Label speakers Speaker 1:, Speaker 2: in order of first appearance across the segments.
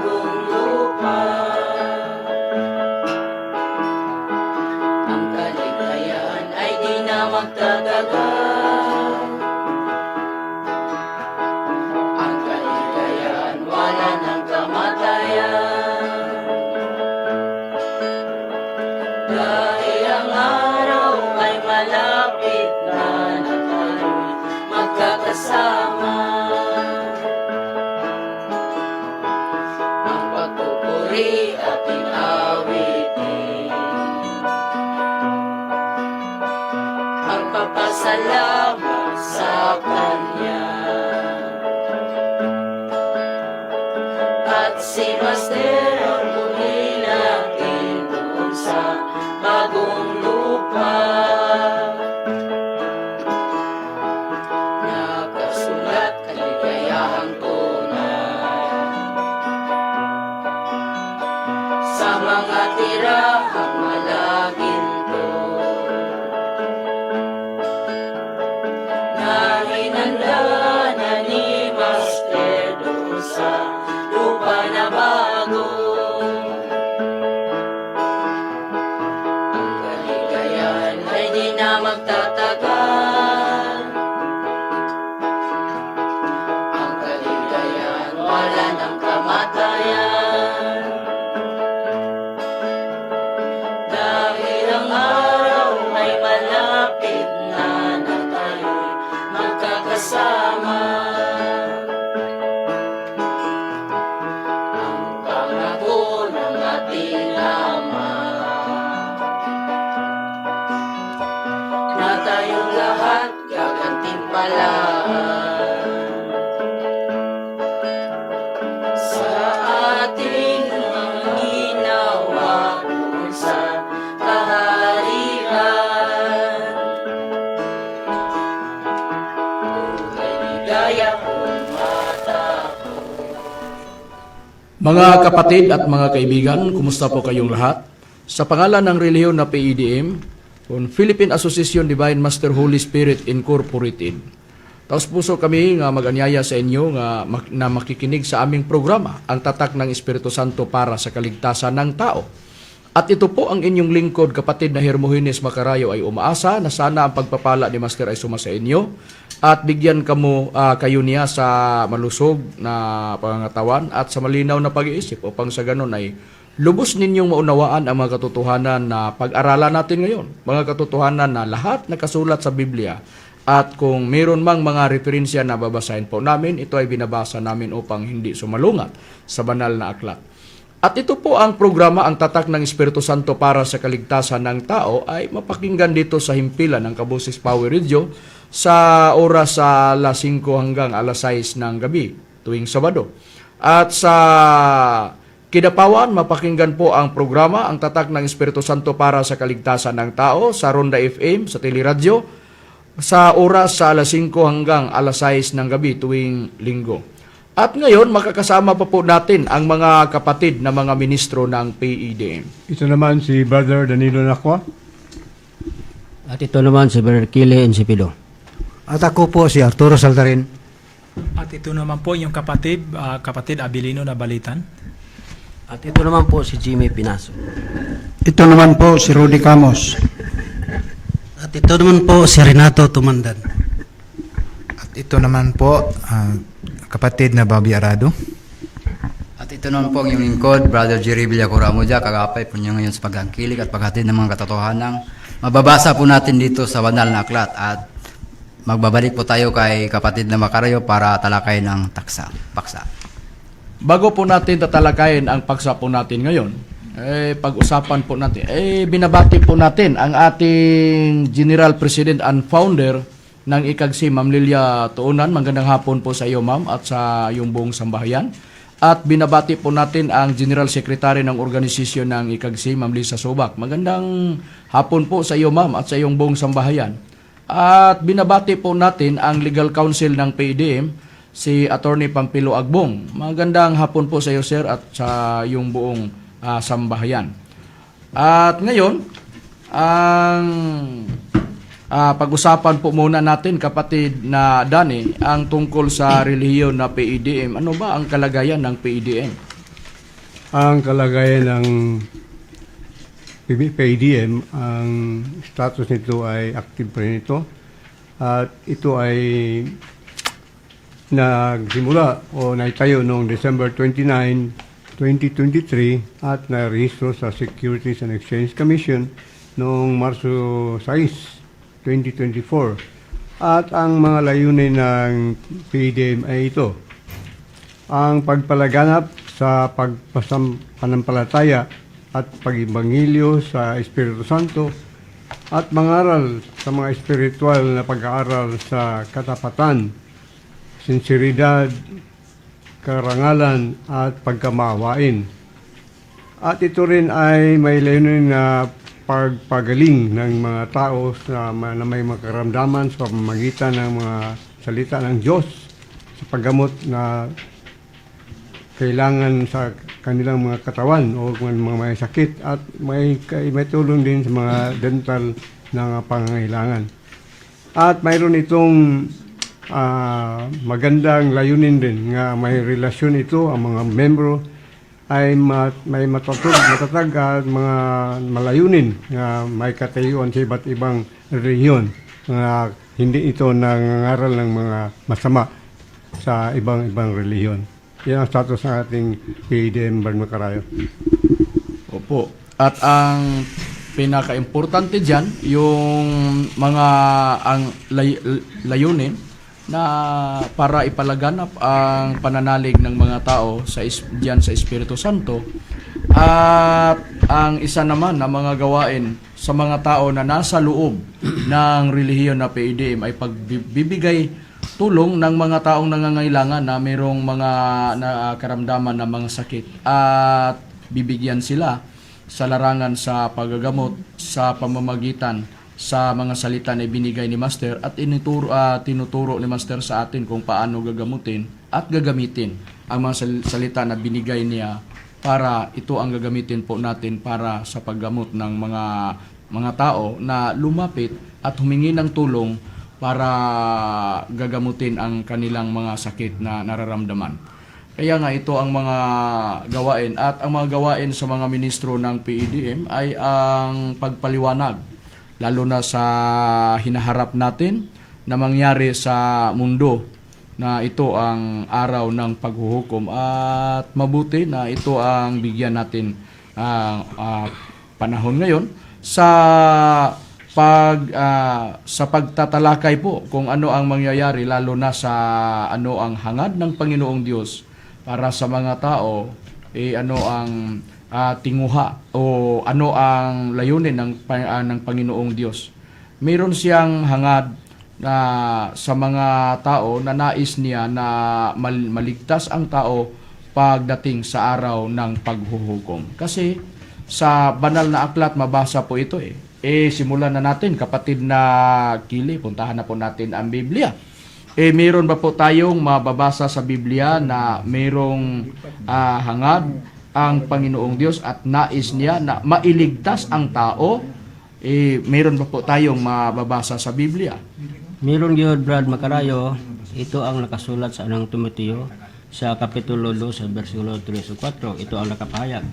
Speaker 1: bagong lupa. Ang kaligayahan ay di na magtatagal. Ang kaligayahan wala ng kamatayan. Dahil ang araw ay malapit na tayo'y magkakasama. Ang pagpupuri ating awitin, ang papasalamat sa Kanya. At si Master ang muli natin doon sa bagong lupa. Nakasulat kaligayahang tunay sa mga tirahang malaginto na hinanda na ni Master doon sa lupa na bago. Ang kaligayahan ay di na magtatagal. Ang kaligayahan wala ng kamatayan. Dahil ang araw ay malapit na tayo'y magkakasama. Ang pangako ng ating Ama na tayong lahat gagantimpalaan sa ating mga ginawa doon sa kaharian. Tunay ligaya kung matako.
Speaker 2: Mga kapatid at mga kaibigan, kumusta po kayong lahat? Sa pangalan ng relihiyon na PEDM, on Philippine Association Divine Master Holy Spirit Incorporated, taos puso kami nga mag-anyaya sa inyo na makikinig sa aming programa, ang tatak ng Espiritu Santo para sa kaligtasan ng tao. At ito po ang inyong lingkod, kapatid na Hermogenes Macarayo, ay umaasa na sana ang pagpapala ni Master ay suma sa inyo at bigyan kayo niya sa malusog na pangangatawan at sa malinaw na pag-iisip upang sa ganun ay lubos ninyong maunawaan ang mga katotohanan na pag-aralan natin ngayon. Mga katotohanan na lahat nakasulat sa Biblia. At kung mayroon mang mga referensya na babasahin po namin, ito ay binabasa namin upang hindi sumalungat sa banal na aklat. At ito po ang programa, ang tatak ng Espiritu Santo para sa kaligtasan ng tao, ay mapakinggan dito sa himpilan ng Kaboses Power Radio sa oras sa alas 5 hanggang alas 6 ng gabi tuwing Sabado. At sa Kidapawan, mapakinggan po ang programa, ang tatak ng Espiritu Santo para sa kaligtasan ng tao sa Ronda FM, sa Teleradyo, sa oras sa alas 5 hanggang alas 6 ng gabi tuwing Linggo. At ngayon, makakasama pa po natin ang mga kapatid na mga ministro ng PEDM.
Speaker 3: Ito naman si Brother Danilo Lacua.
Speaker 4: At ito naman si Brother Kile Encipido.
Speaker 5: At ako po si Arturo Saldarin.
Speaker 6: At ito naman po yung kapatid Abilino na Balitan.
Speaker 4: At ito naman po si Jimmy Pinaso.
Speaker 5: Ito naman po si Rudy Camos.
Speaker 7: At ito naman po si Renato Tumandan.
Speaker 8: At ito naman po, kapatid na Bobby Arado.
Speaker 9: At ito naman po ang iyong lingkod, Brother Jerry Villacoramudia, kagapay po niyo ngayon sa pagangkilig at paghatid ng mga katotohanan. Mababasa po natin dito sa banal na aklat at magbabalik po tayo kay kapatid na Macarayo para talakay ng paksa.
Speaker 2: Bago po natin tatalakayin ang paksa po natin ngayon, pag-usapan po natin, binabati po natin ang ating General President and Founder ng ICAGSI, Ma'am Lilia Tuunan. Magandang hapon po sa iyo, Ma'am, at sa iyong buong sambahayan. At binabati po natin ang General Secretary ng organisasyon ng ICAGSI, Ma'am Lisa Subak. Magandang hapon po sa iyo, Ma'am, at sa iyong buong sambahayan. At binabati po natin ang Legal Counsel ng PEDM, si Attorney Pampilo Agbong. Magandang hapon po sa iyo, sir, at sa iyong buong sambahayan. At ngayon, ang pag-usapan po muna natin, kapatid na Dani, ang tungkol sa relihiyon na PEDM. Ano ba ang kalagayan ng PEDM?
Speaker 3: ang kalagayan ng PDM, ang status nito ay active pa rin ito. At ito ay nagsimula o naitayo noong December 29, 2023 at narehistro sa Securities and Exchange Commission noong Marso 6, 2024. At ang mga layunin ng PDM ay ito: ang pagpalaganap sa pagpanampalataya at pag-ibangilyo sa Espiritu Santo at mangaral sa mga espiritual na pag-aaral sa katapatan, sinseridad, karangalan at pagkamaawain. At ito rin ay may layunin na pagpagaling ng mga tao na may makaramdaman sa pamamagitan ng mga salita ng Diyos sa paggamot na kailangan sa kanilang mga katawan o mga may sakit, at may tulong din sa mga dental na pangangailangan. At mayroon itong magandang layunin din nga may relasyon ito, ang mga membro ay may matatag at mga malayunin nga may katayuan sa iba't ibang rehiyon, nga hindi ito nangangaral ng mga masama sa ibang relihiyon. Yan ang status ng ating PDM Barangay Macarayo.
Speaker 2: Opo. At ang pinaka-importante dyan, yung mga layunin na para ipalaganap ang pananalig ng mga tao diyan sa Espiritu Santo. At ang isa naman na mga gawain sa mga tao na nasa loob ng relihiyon na PDM ay pagbibigay tulong ng mga taong nangangailangan na mayroong mga karamdaman na mga sakit, at bibigyan sila sa larangan sa paggagamot sa pamamagitan sa mga salita na ibinigay ni Master, at tinuturo ni Master sa atin kung paano gagamutin at gagamitin ang mga salita na binigay niya, para ito ang gagamitin po natin para sa paggamot ng mga tao na lumapit at humingi ng tulong para gagamutin ang kanilang mga sakit na nararamdaman. Kaya nga ito ang mga gawain, at ang mga gawain sa mga ministro ng PDM ay ang pagpaliwanag, lalo na sa hinaharap natin na mangyari sa mundo, na ito ang araw ng paghuhukom, at mabuti na ito ang bigyan natin panahon ngayon sa pagtatalakay po kung ano ang mangyayari, lalo na sa ano ang hangad ng Panginoong Diyos para sa mga tao, ano ang tinguha o ano ang layunin ng Panginoong Diyos. Mayroon siyang hangad na sa mga tao na nais niya na maligtas ang tao pagdating sa araw ng paghuhukom. Kasi sa banal na aklat mabasa po ito simulan na natin, kapatid na Kili, puntahan na po natin ang Biblia. Mayroon ba po tayong mababasa sa Biblia na mayroong hangad ang Panginoong Diyos at nais niya na mailigtas ang tao? Mayroon ba po tayong mababasa sa Biblia?
Speaker 4: Meron yun, Brad Macarayo. Ito ang nakasulat sa unang Timoteo sa Kapitulo 2 sa versikulo 3 o 4. Ito ang nakapahayag.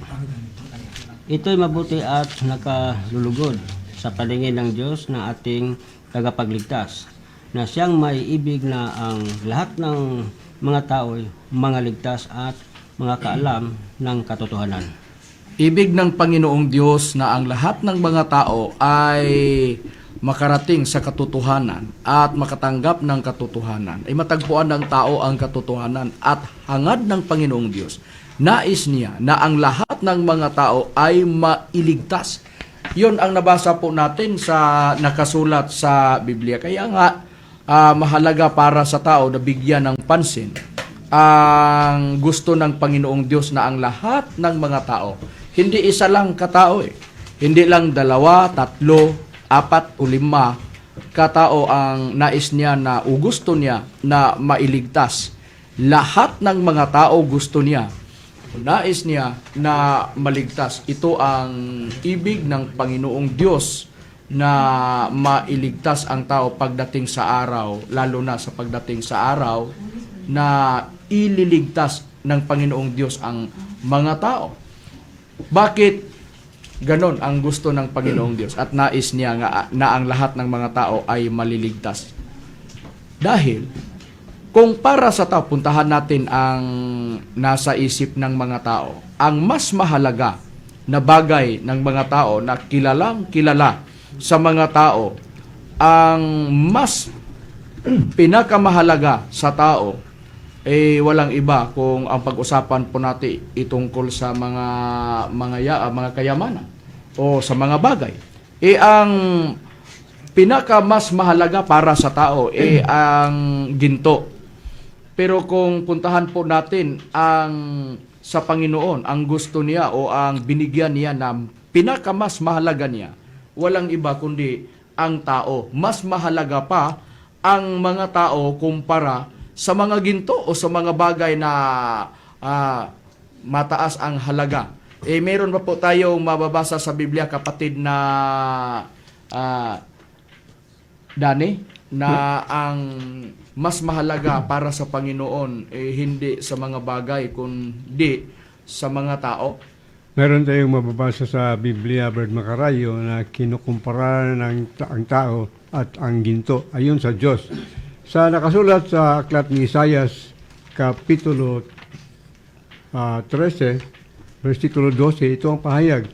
Speaker 4: Ito'y mabuti at nakalulugod sa paningin ng Diyos na ating tagapagligtas, na siyang may ibig na ang lahat ng mga tao mga ligtas at mga kaalam ng katotohanan.
Speaker 2: Ibig ng Panginoong Diyos na ang lahat ng mga tao ay makarating sa katotohanan at makatanggap ng katotohanan, ay matagpuan ng tao ang katotohanan, at hangad ng Panginoong Diyos, nais niya na ang lahat ng mga tao ay mailigtas. Yun ang nabasa po natin sa nakasulat sa Biblia. Kaya nga mahalaga para sa tao na bigyan ng pansin ang gusto ng Panginoong Diyos na ang lahat ng mga tao, hindi isa lang katao hindi lang 2, 3, 4 o 5 katao ang nais niya na o gusto niya na mailigtas. Lahat ng mga tao gusto niya, nais niya na maligtas. Ito ang ibig ng Panginoong Diyos, na mailigtas ang tao pagdating sa araw, lalo na sa pagdating sa araw na ililigtas ng Panginoong Diyos ang mga tao. Bakit ganon ang gusto ng Panginoong Diyos at nais niya nga na ang lahat ng mga tao ay maliligtas? Dahil kung para sa tao, puntahan natin ang nasa isip ng mga tao. Ang mas mahalaga na bagay ng mga tao na kilalang kilala sa mga tao, ang mas pinakamahalaga sa tao, walang iba kung ang pag-usapan po natin itungkol sa mga kayamanan o sa mga bagay. Ang pinaka mas mahalaga para sa tao ang ginto. Pero kung puntahan po natin ang sa Panginoon, ang gusto niya o ang binigyan niya na pinaka mas mahalaga niya, walang iba kundi ang tao. Mas mahalaga pa ang mga tao kumpara sa mga ginto o sa mga bagay na mataas ang halaga. Meron pa po tayong mababasa sa Biblia, kapatid, na Dani, na ang mas mahalaga para sa Panginoon hindi sa mga bagay kundi sa mga tao.
Speaker 3: Meron tayong mababasa sa Biblia, Brad Macarayo, na kinukumpara ang tao at ang ginto ayon sa Diyos. Sa nakasulat sa aklat ni Isaias, Kapitulo 13, versikulo 12, ito ang pahayag.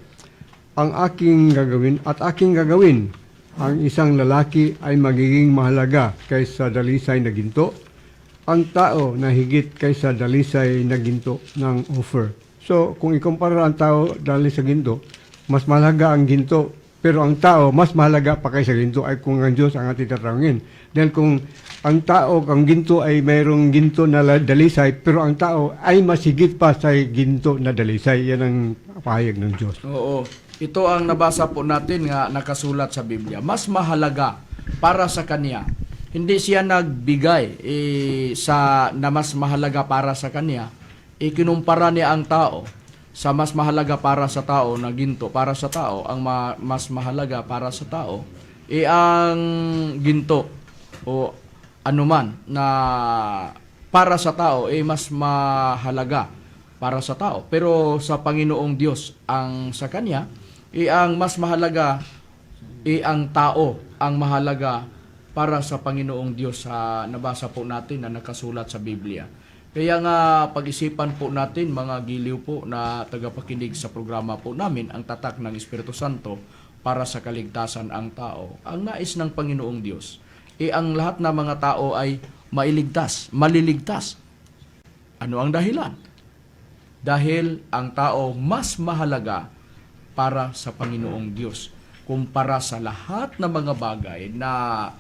Speaker 3: Ang aking gagawin at aking gagawin, ang isang lalaki ay magiging mahalaga kaysa dalisay na ginto, ang tao na higit kaysa dalisay na ginto ng offer. So, kung ikumpara ang tao dahil sa ginto, mas mahalaga ang ginto, pero ang tao mas mahalaga pa kaysa ginto ay kung ang Diyos ang ating tatanungin. Dahil kung ang tao, ang ginto ay mayroong ginto na dalisay, pero ang tao ay mas higit pa sa ginto na dalisay. Yan ang pahayag ng Diyos.
Speaker 2: Oo. Ito ang nabasa po natin nga nakasulat sa Biblia. Mas mahalaga para sa kanya. Hindi siya nagbigay na mas mahalaga para sa kanya. Kinumpara niya ang tao sa mas mahalaga para sa tao na ginto. Para sa tao, ang mas mahalaga para sa tao, ang ginto o anuman na para sa tao, mas mahalaga para sa tao. Pero sa Panginoong Diyos, ang sa Kanya, ang mas mahalaga, ang tao, ang mahalaga para sa Panginoong Diyos, sa nabasa po natin na nakasulat sa Biblia. Kaya nga pag-isipan po natin, mga giliw po na tagapakinig sa programa po namin, ang tatak ng Espiritu Santo para sa kaligtasan ang tao. Ang nais ng Panginoong Diyos, ang lahat ng mga tao ay mailigtas, maliligtas. Ano ang dahilan? Dahil ang tao mas mahalaga para sa Panginoong Diyos kumpara sa lahat ng mga bagay na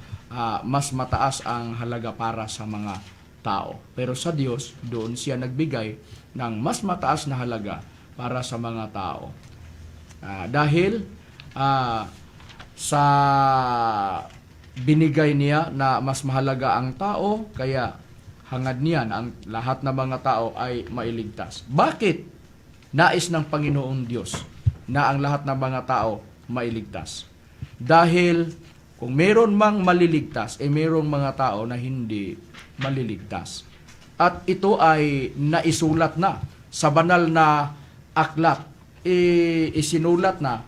Speaker 2: mas mataas ang halaga para sa mga tao. Pero sa Diyos, doon siya nagbigay ng mas mataas na halaga para sa mga tao. Dahil sa binigay niya na mas mahalaga ang tao, kaya hangad niya na ang lahat ng mga tao ay mailigtas. Bakit nais ng Panginoong Diyos na ang lahat ng mga tao mailigtas? Dahil kung meron mang maliligtas, merong mga tao na hindi maliligtas. At ito ay naisulat na sa banal na aklat. Isinulat na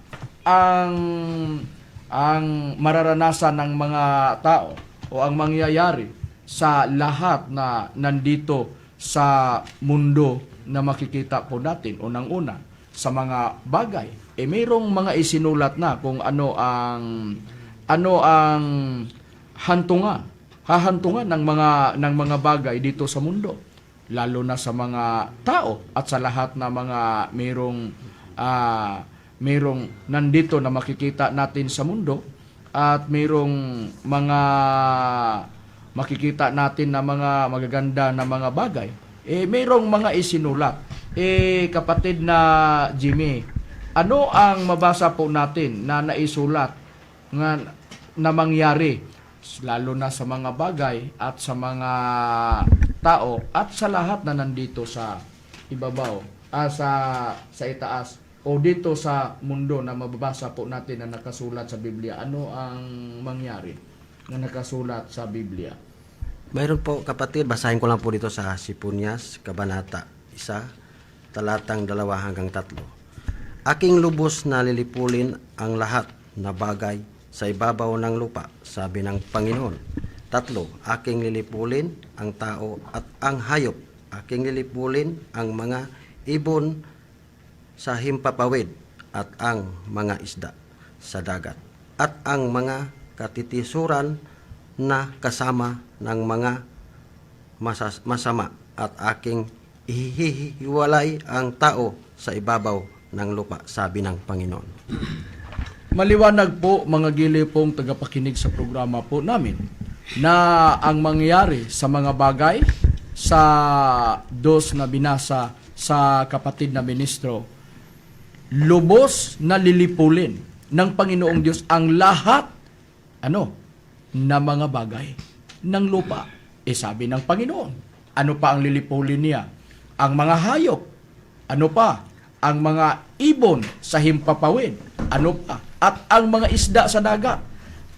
Speaker 2: ang mararanasan ng mga tao o ang mangyayari sa lahat na nandito sa mundo na makikita po natin unang-una sa mga bagay. Mayroong mga isinulat na kung ano ang hahantungan ng mga bagay dito sa mundo, lalo na sa mga tao at sa lahat na mga mayroong nandito na makikita natin sa mundo, at mayroong mga makikita natin na mga magaganda na mga bagay. Mayroong mga isinulat. Kapatid na Jimmy, ano ang mabasa po natin na naisulat na mangyari lalo na sa mga bagay at sa mga tao at sa lahat na nandito sa ibabaw, sa itaas o dito sa mundo na mababasa po natin na nakasulat sa Biblia? Ano ang mangyari na nakasulat sa Biblia?
Speaker 7: Mayroon po, kapatid, basahin ko lang po dito sa Siponias, Kabanata 1, talatang 2 hanggang 3. Aking lubos na lilipulin ang lahat na bagay sa ibabaw ng lupa, sabi ng Panginoon. 3, aking lilipulin ang tao at ang hayop. Aking lilipulin ang mga ibon sa himpapawid at ang mga isda sa dagat at ang mga katitisuran na kasama ng mga masama at aking ihihiwalay ang tao sa ibabaw ng lupa, sabi ng Panginoon.
Speaker 2: Maliwanag po mga gilipong tagapakinig sa programa po namin na ang mangyayari sa mga bagay sa dos na binasa sa kapatid na ministro, lubos na lilipulin ng Panginoong Diyos ang lahat na mga bagay ng lupa. Sabi ng Panginoon, ano pa ang lilipulin niya? Ang mga hayop. Ano pa? Ang mga ibon sa himpapawid. Ano pa? At ang mga isda sa dagat.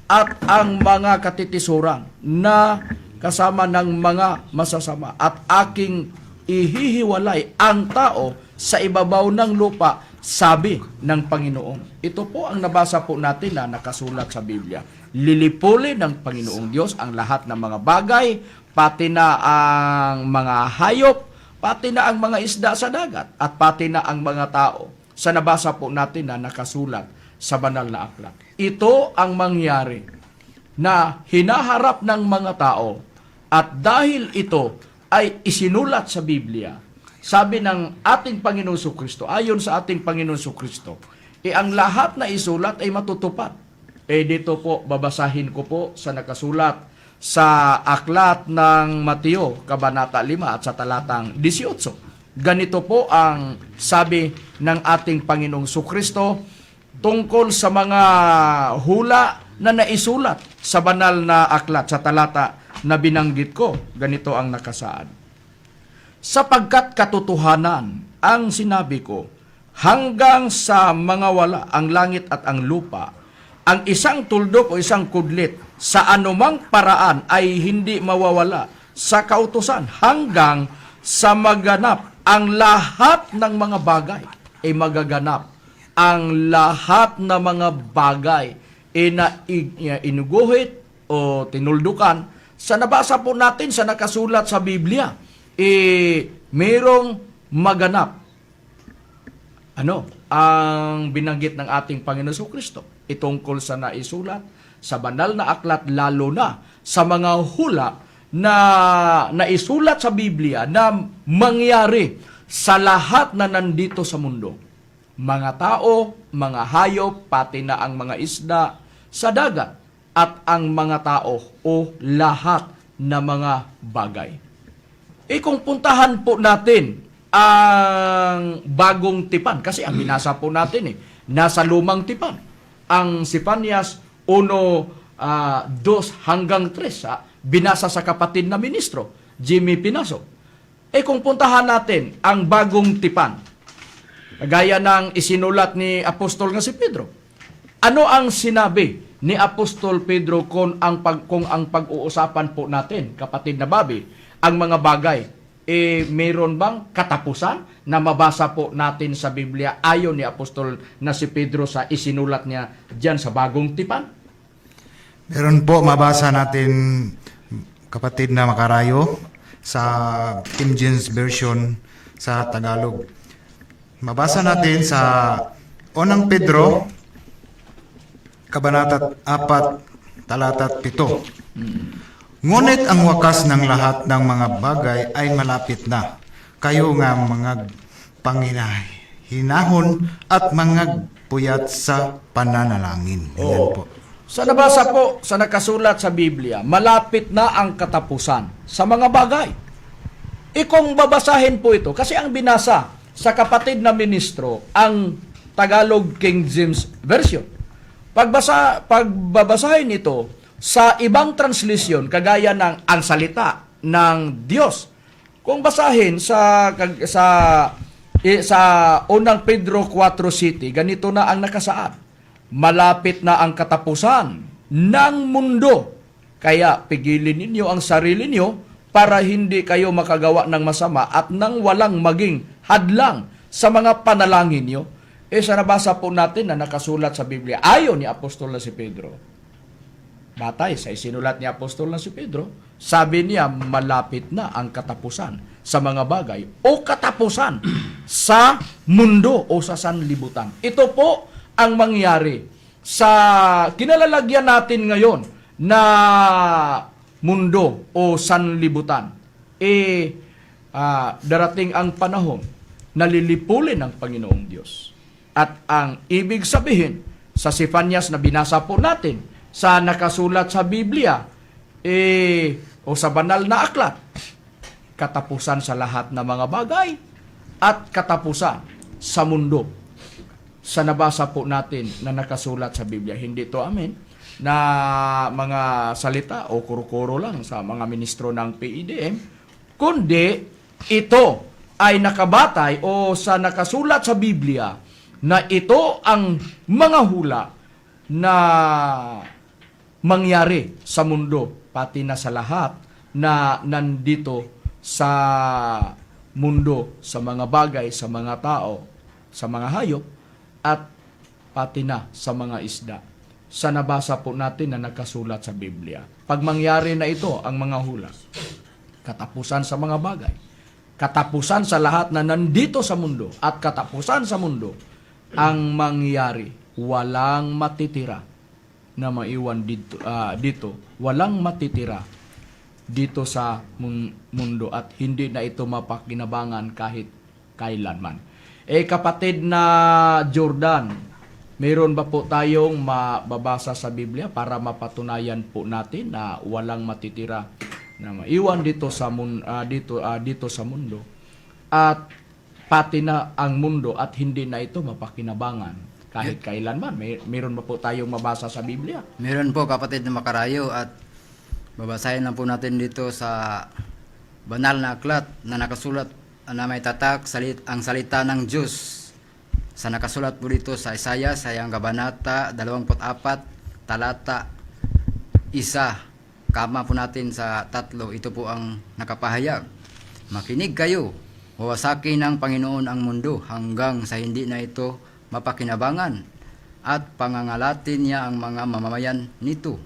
Speaker 2: At ang mga katitisuran na kasama ng mga masasama. At aking ihihiwalay ang tao sa ibabaw ng lupa, sabi ng Panginoon. Ito po ang nabasa po natin na nakasulat sa Biblia. Lilipulin ng Panginoong Diyos ang lahat ng mga bagay, pati na ang mga hayop, pati na ang mga isda sa dagat, at pati na ang mga tao. Sa nabasa po natin na nakasulat sa banal na aklat. Ito ang mangyari na hinaharap ng mga tao, at dahil ito ay isinulat sa Biblia, sabi ng ating Panginoon Jesucristo, ayon sa ating Panginoon Jesucristo, ang lahat na isulat ay matutupad. Dito po, babasahin ko po sa nakasulat sa aklat ng Mateo, Kabanata 5 at sa talatang 18. Ganito po ang sabi ng ating Panginoong Jesucristo tungkol sa mga hula na naisulat sa banal na aklat sa talata na binanggit ko. Ganito ang nakasaad. Sapagkat katotohanan ang sinabi ko, hanggang sa mga wala ang langit at ang lupa, ang isang tuldok o isang kudlit sa anumang paraan ay hindi mawawala sa kautusan hanggang sa maganap ang lahat ng mga bagay ay magaganap. Ang lahat ng mga bagay na inuguhit o tinuldukan sa nabasa po natin sa nakasulat sa Biblia, merong maganap. Ang binanggit ng ating Panginoon Jesucristo itungkol sa naisulat sa banal na aklat, lalo na sa mga hula na naisulat sa Biblia na mangyari sa lahat na nandito sa mundo. Mga tao, mga hayop, pati na ang mga isda sa dagat, at ang mga tao o lahat na mga bagay. Kung puntahan po natin ang bagong tipan, kasi ang binasa po natin nasa lumang tipan. Ang Sifanias 1:2 hanggang 3, binasa sa kapatid na ministro, Jimmy Pinaso. Kung puntahan natin ang bagong tipan, gaya ng isinulat ni Apostol nga si Pedro, ano ang sinabi ni Apostol Pedro kung ang pag-uusapan po natin, kapatid na Bobby, ang mga bagay, mayroon bang katapusan na mabasa po natin sa Biblia ayon ni Apostol na si Pedro sa isinulat niya diyan sa bagong tipan?
Speaker 8: Meron po, mabasa natin, kapatid na Makarayo, sa King James Version sa Tagalog. Mabasa natin sa Unang Pedro, Kabanata 4, Talata 7. Ngunit ang wakas ng lahat ng mga bagay ay malapit na. Kayo nga mga panghinahon at mga puyat sa pananalangin. Ayan po.
Speaker 2: Sa nabasa po, sa nakasulat sa Biblia, malapit na ang katapusan sa mga bagay. Kung babasahin po ito, kasi ang binasa sa kapatid na ministro, ang Tagalog King James Version. Pagbabasahin ito, sa ibang translation, kagaya ng ang salita ng Diyos, kung basahin sa Unang Pedro 4:7, ganito na ang nakasaad. Malapit na ang katapusan ng mundo, kaya pigilin ninyo ang sarili niyo para hindi kayo makagawa ng masama at nang walang maging hadlang sa mga panalangin niyo. Sa nabasa po natin na nakasulat sa Biblia, ayon ni Apostol na si Pedro, batay sa isinulat ni Apostol na si Pedro, sabi niya, malapit na ang katapusan sa mga bagay o katapusan sa mundo o sa sanlibutan. Ito po ang mangyari sa kinalalagyan natin ngayon na mundo o sanlibutan. Darating ang panahon na lilipulin ng Panginoong Diyos. At ang ibig sabihin sa Sifanyas na binasa po natin, sa nakasulat sa Biblia, o sa banal na aklat, katapusan sa lahat ng mga bagay at katapusan sa mundo. Sa nabasa po natin na nakasulat sa Biblia, hindi to amin na mga salita o kuro-kuro lang sa mga ministro ng PIDM, kundi ito ay nakabatay o sa nakasulat sa Biblia na ito ang mga hula na mangyari sa mundo, pati na sa lahat na nandito sa mundo, sa mga bagay, sa mga tao, sa mga hayop, at pati na sa mga isda. Sa nabasa po natin na nakasulat sa Biblia. Pag mangyari na ito, ang mga hula, katapusan sa mga bagay, katapusan sa lahat na nandito sa mundo, at katapusan sa mundo, ang mangyari, walang matitira na maiwan dito, walang matitira dito sa mundo at hindi na ito mapakinabangan kahit kailanman. Kapatid na Jordan, mayroon ba po tayong mababasa sa Biblia para mapatunayan po natin na walang matitira na maiwan dito sa mundo at pati na ang mundo at hindi na ito mapakinabangan kahit kailanman? Mayroon ba po tayong mabasa sa Biblia?
Speaker 9: Meron po, kapatid na Makarayo, at babasahin lang po natin dito sa banal na aklat na nakasulat na may tatak ang salita ng Diyos. Sa nakasulat po dito sa Isaiah, sa iyang kabanata 24, talata 1, kama po natin sa 3, ito po ang nakapahayag. Makinig kayo, wawasakin ng Panginoon ang mundo hanggang sa hindi na ito mapakinabangan at pangangalatin niya ang mga mamamayan nito.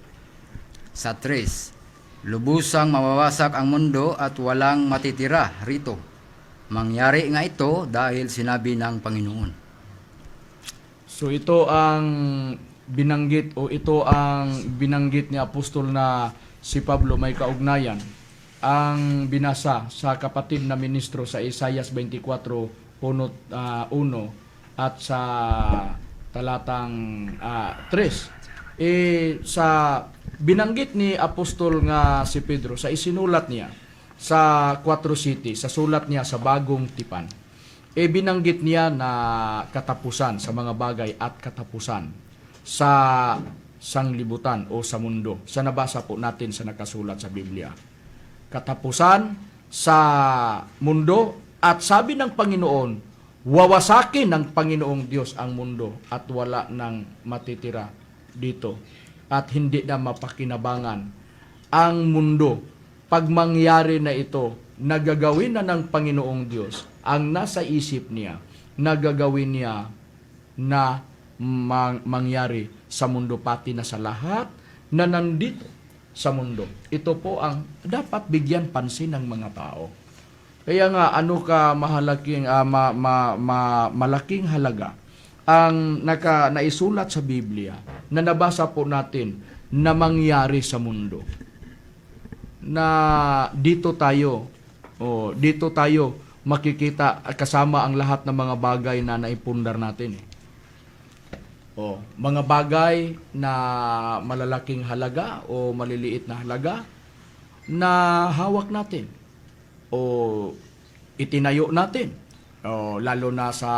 Speaker 9: Sa 3, lubusang mawawasak ang mundo at walang matitira rito. Mangyari nga ito dahil sinabi ng Panginoon.
Speaker 2: So ito ang binanggit ni Apostol na si Pablo, may kaugnayan ang binasa sa kapatid na ministro sa Isaiah 24:1 at sa talatang 3. Sa binanggit ni Apostol nga si Pedro sa isinulat niya sa 4 city, sa sulat niya sa Bagong Tipan, binanggit niya na katapusan sa mga bagay at katapusan sa sanglibutan o sa mundo. Sa nabasa po natin sa nakasulat sa Biblia. Katapusan sa mundo at sabi ng Panginoon, wawasakin ng Panginoong Diyos ang mundo at wala nang matitira dito at hindi na mapakinabangan ang mundo. Pag mangyari na ito, nagagawin na ng Panginoong Diyos ang nasa isip niya, nagagawin niya na mangyari sa mundo pati na sa lahat na nandito sa mundo. Ito po ang dapat bigyan pansin ng mga tao. Kaya nga malaking halaga ang naisulat sa Biblia na nabasa po natin na mangyari sa mundo. Na dito tayo makikita kasama ang lahat ng mga bagay na naipundar natin. Mga bagay na malalaking halaga o maliliit na halaga na hawak natin o itinayo natin, lalo na sa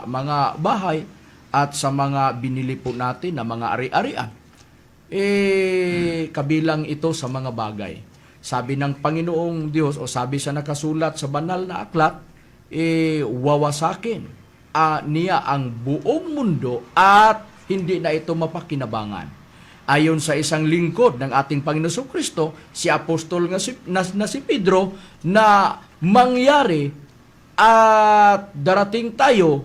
Speaker 2: mga bahay at sa mga binili po natin na mga ari-arian. Kabilang ito sa mga bagay. Sabi ng Panginoong Diyos o sabi sa nakasulat sa banal na aklat, wawasakin niya ang buong mundo at hindi na ito mapakinabangan. Ayon sa isang lingkod ng ating Panginoon Kristo, si Apostol na si Pedro, na mangyari at darating tayo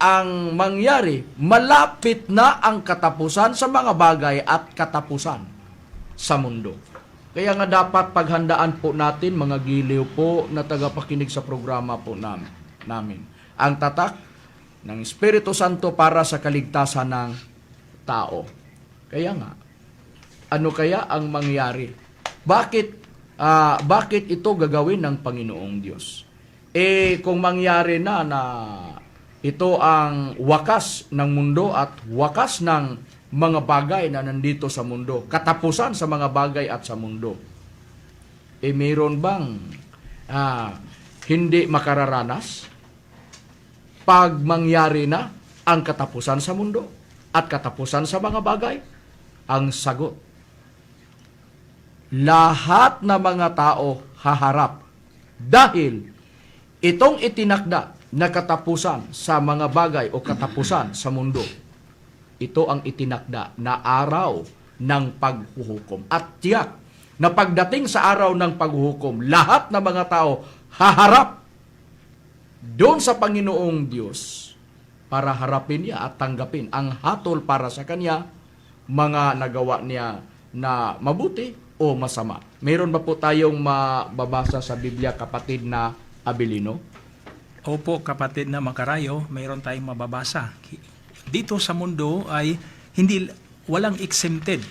Speaker 2: ang mangyari, malapit na ang katapusan sa mga bagay at katapusan sa mundo. Kaya nga dapat paghandaan po natin, mga giliw po na tagapakinig sa programa po namin. Ang tatak ng Espiritu Santo para sa kaligtasan ng tao. Kaya nga, ano kaya ang mangyari? Bakit ito gagawin ng Panginoong Diyos? Kung mangyari na ito ang wakas ng mundo at wakas ng mga bagay na nandito sa mundo, katapusan sa mga bagay at sa mundo, mayroon bang hindi makararanas pag mangyari na ang katapusan sa mundo at katapusan sa mga bagay? Ang sagot, lahat na mga tao haharap dahil itong itinakda na katapusan sa mga bagay o katapusan sa mundo, ito ang itinakda na araw ng paghuhukom. At tiyak na pagdating sa araw ng paghuhukom, lahat ng mga tao haharap doon sa Panginoong Diyos para harapin niya at tanggapin ang hatol para sa kanya, mga nagawa niya na mabuti o masama. Mayroon ba po tayong mababasa sa Biblia, kapatid na Abilino?
Speaker 6: Opo, kapatid na Makarayo, mayroon tayong mababasa. Dito sa mundo ay walang exempted.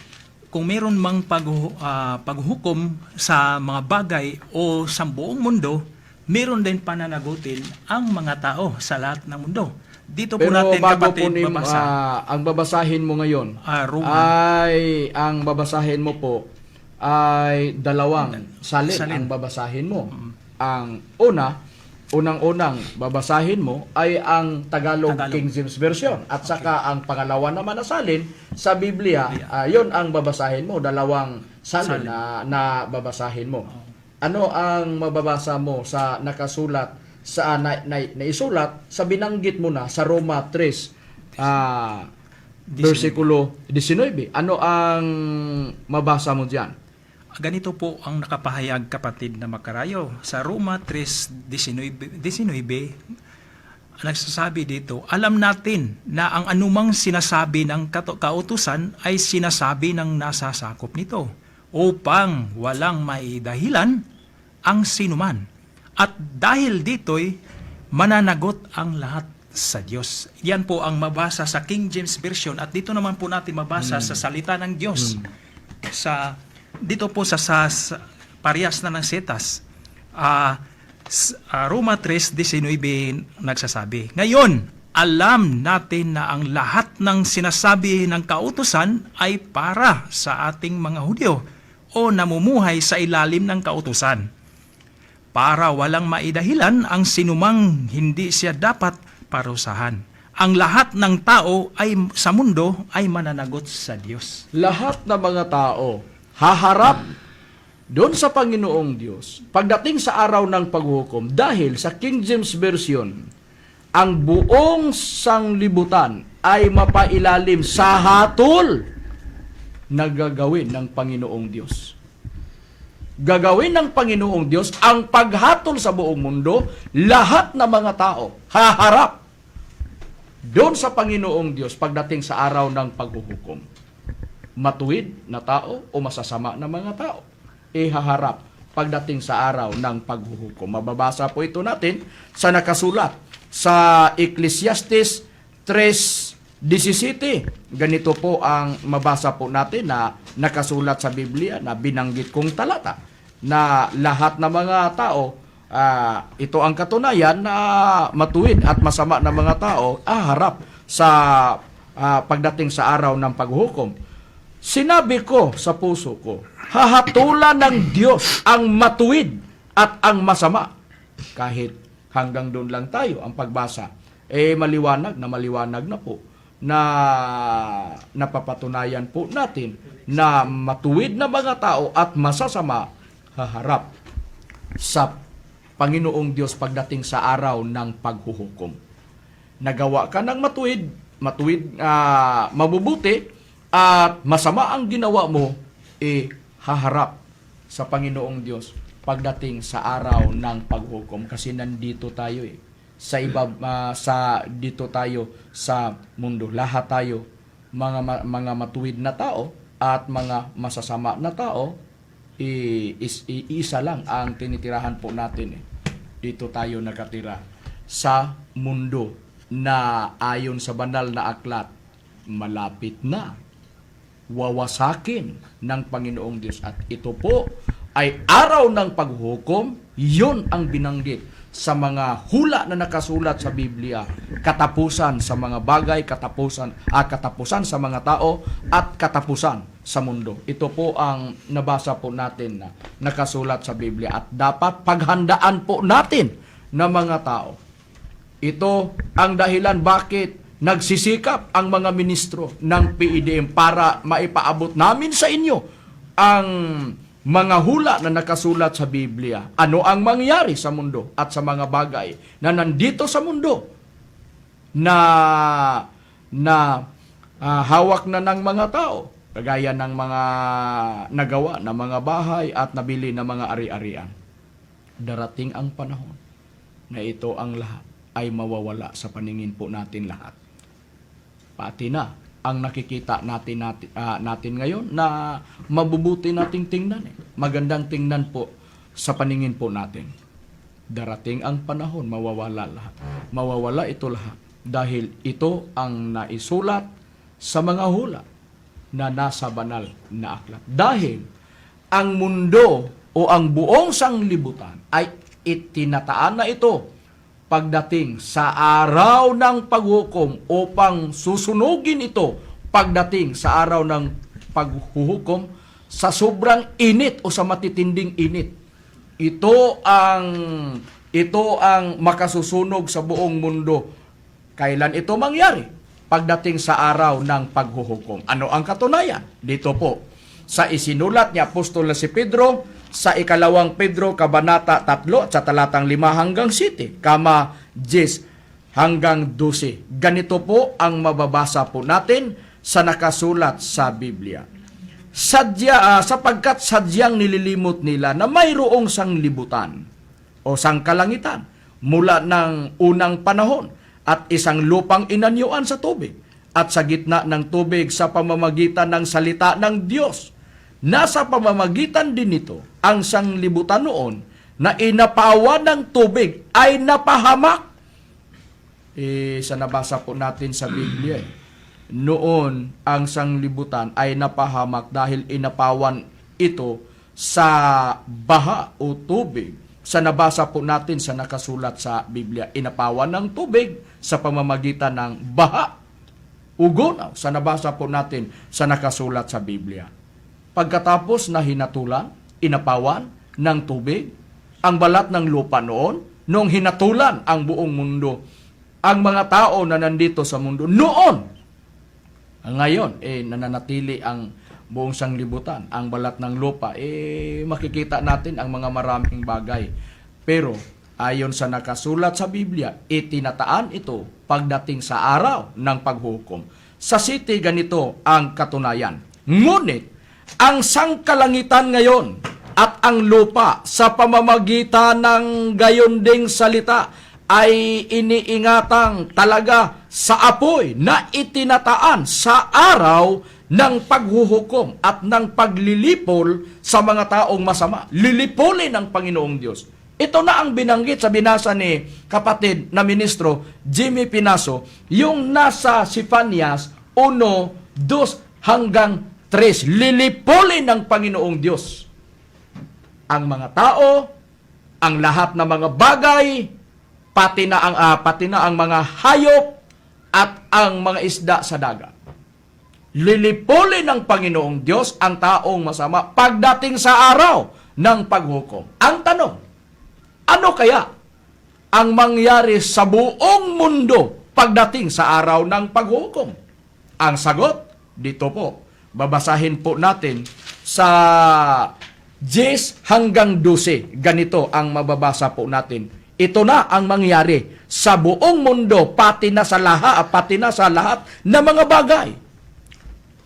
Speaker 6: Kung mayroon mang paghuhukom sa mga bagay o sa buong mundo, mayroon din pananagutin ang mga tao sa lahat ng mundo. Dito po
Speaker 2: Pero
Speaker 6: natin,
Speaker 2: bago
Speaker 6: kapatid,
Speaker 2: po
Speaker 6: babasa.
Speaker 2: ang babasahin mo ngayon, ang babasahin mo po ay dalawang salin ang babasahin mo. Ang unang-unang babasahin mo ay ang Tagalog King James Version, at saka ang pangalawa naman na salin sa Biblia, yon ang babasahin mo, dalawang salin na babasahin mo. Ano ang mababasa mo sa nakasulat sa naisulat sa binanggit mo na sa Roma 3 versikulo 19? Ano ang mabasa mo diyan?
Speaker 6: Ganito po ang nakapahayag, kapatid na Makarayo. Sa Roma 3:19, nagsasabi dito, alam natin na ang anumang sinasabi ng kautusan ay sinasabi ng nasasakop nito upang walang maidahilan ang sinuman. At dahil dito'y mananagot ang lahat sa Diyos. Yan po ang mabasa sa King James Version, at dito naman po natin mabasa sa salita ng Diyos. Dito po sa parehas na ng setas, Roma 3:19 nagsasabi, ngayon, alam natin na ang lahat ng sinasabi ng kautusan ay para sa ating mga Hudyo o namumuhay sa ilalim ng kautusan, para walang maidahilan ang sinumang hindi siya dapat parusahan. Ang lahat ng tao ay sa mundo ay mananagot sa Diyos.
Speaker 2: Lahat ng mga tao haharap doon sa Panginoong Diyos pagdating sa araw ng paghuhukom, dahil sa King James Version, ang buong sanglibutan ay mapailalim sa hatol na gagawin ng Panginoong Diyos. Gagawin ng Panginoong Diyos ang paghatol sa buong mundo. Lahat ng mga tao haharap doon sa Panginoong Diyos pagdating sa araw ng paghuhukom. Matuwid na tao o masasama na mga tao, haharap pagdating sa araw ng paghuhukom. Mababasa po ito natin sa nakasulat sa Ecclesiastes 3:17. Ganito po ang mabasa po natin na nakasulat sa Biblia na binanggit kong talata, na lahat ng mga tao, ito ang katunayan na matuwid at masama na mga tao harap sa pagdating sa araw ng paghuhukom. Sinabi ko sa puso ko, hahatulan ng Diyos ang matuwid at ang masama. Kahit hanggang doon lang tayo ang pagbasa, maliwanag na po na napapatunayan po natin na matuwid na mga tao at masasama haharap sa Panginoong Diyos pagdating sa araw ng paghuhukom. Nagawa ka ng matuwid, mabubuti, at masama ang ginawa mo, haharap sa Panginoong Diyos pagdating sa araw ng paghukom. Kasi nandito tayo sa dito tayo sa mundo. Lahat tayo mga matuwid na tao at mga masasama na tao, isa lang ang tinitirahan po natin. Dito tayo nakatira sa mundo na ayon sa banal na aklat, malapit na wawasakin ng Panginoong Diyos. At ito po ay araw ng paghukom. Yun ang binanggit sa mga hula na nakasulat sa Biblia. Katapusan sa mga bagay, katapusan sa mga tao, at katapusan sa mundo. Ito po ang nabasa po natin na nakasulat sa Biblia, at dapat paghandaan po natin na mga tao. Ito ang dahilan bakit nagsisikap ang mga ministro ng PEDM para maipaabot namin sa inyo ang mga hula na nakasulat sa Biblia. Ano ang mangyari sa mundo at sa mga bagay na nandito sa mundo na hawak na ng mga tao, kagaya ng mga nagawa na mga bahay at nabili na mga ari-arian. Darating ang panahon na ito ang lahat ay mawawala sa paningin po natin lahat. Pati na ang nakikita natin ngayon na mabubuti nating tingnan. Magandang tingnan po sa paningin po natin. Darating ang panahon, mawawala lahat. Mawawala ito lahat dahil ito ang naisulat sa mga hula na nasa banal na aklat. Dahil ang mundo o ang buong sanglibutan ay itinataan na ito pagdating sa araw ng paghukom, upang susunugin ito pagdating sa araw ng paghuhukom sa sobrang init o sa matitinding init. Ito ang makasusunog sa buong mundo. Kailan ito mangyari? Pagdating sa araw ng paghuhukom. Ano ang katunayan? Dito po, sa isinulat ni Apostol na si Pedro, sa 2 Pedro, Kabanata 3, sa talatang 5 hanggang 7, kama 10 hanggang 12. Ganito po ang mababasa po natin sa nakasulat sa Biblia. Sapagkat sadyang nililimot nila na mayroong sanglibutan o sangkalangitan mula ng unang panahon, at isang lupang inanyuan sa tubig, at sa gitna ng tubig sa pamamagitan ng salita ng Diyos. Nasa pamamagitan din nito ang sanglibutan noon na inapawan ng tubig ay napahamak. Sa nabasa po natin sa Biblia, noon ang sanglibutan ay napahamak dahil inapawan ito sa baha o tubig. Sa nabasa po natin sa nakasulat sa Biblia, inapawan ng tubig sa pamamagitan ng baha, ugonaw. Sa nabasa po natin sa nakasulat sa Biblia. Pagkatapos na hinatulan, inapawan ng tubig, ang balat ng lupa noon, nung hinatulan ang buong mundo, ang mga tao na nandito sa mundo noon, ngayon, nananatili ang buong sanglibutan, ang balat ng lupa, makikita natin ang mga maraming bagay. Pero, ayon sa nakasulat sa Biblia, itinataan ito pagdating sa araw ng paghukom. Sa city, ganito ang katunayan. Ngunit, ang sangkalangitan ngayon at ang lupa sa pamamagitan ng gayon ding salita ay iniingatang talaga sa apoy na itinataan sa araw ng paghuhukom at ng paglilipol sa mga taong masama. Lilipolin ng Panginoong Diyos. Ito na ang binanggit sa binasa ni kapatid na ministro Jimmy Pinaso, yung nasa Sifanias 1, 2 hanggang 3. Lilipolin ng Panginoong Diyos ang mga tao, ang lahat ng mga bagay, pati na ang mga hayop at ang mga isda sa dagat. Lilipolin ng Panginoong Diyos ang taong masama pagdating sa araw ng paghukom. Ang tanong, ano kaya ang mangyari sa buong mundo pagdating sa araw ng paghukom? Ang sagot, dito po. Babasahin po natin sa 10 hanggang 12. Ganito ang mababasa po natin. Ito na ang mangyari sa buong mundo, pati na sa lahat na mga bagay.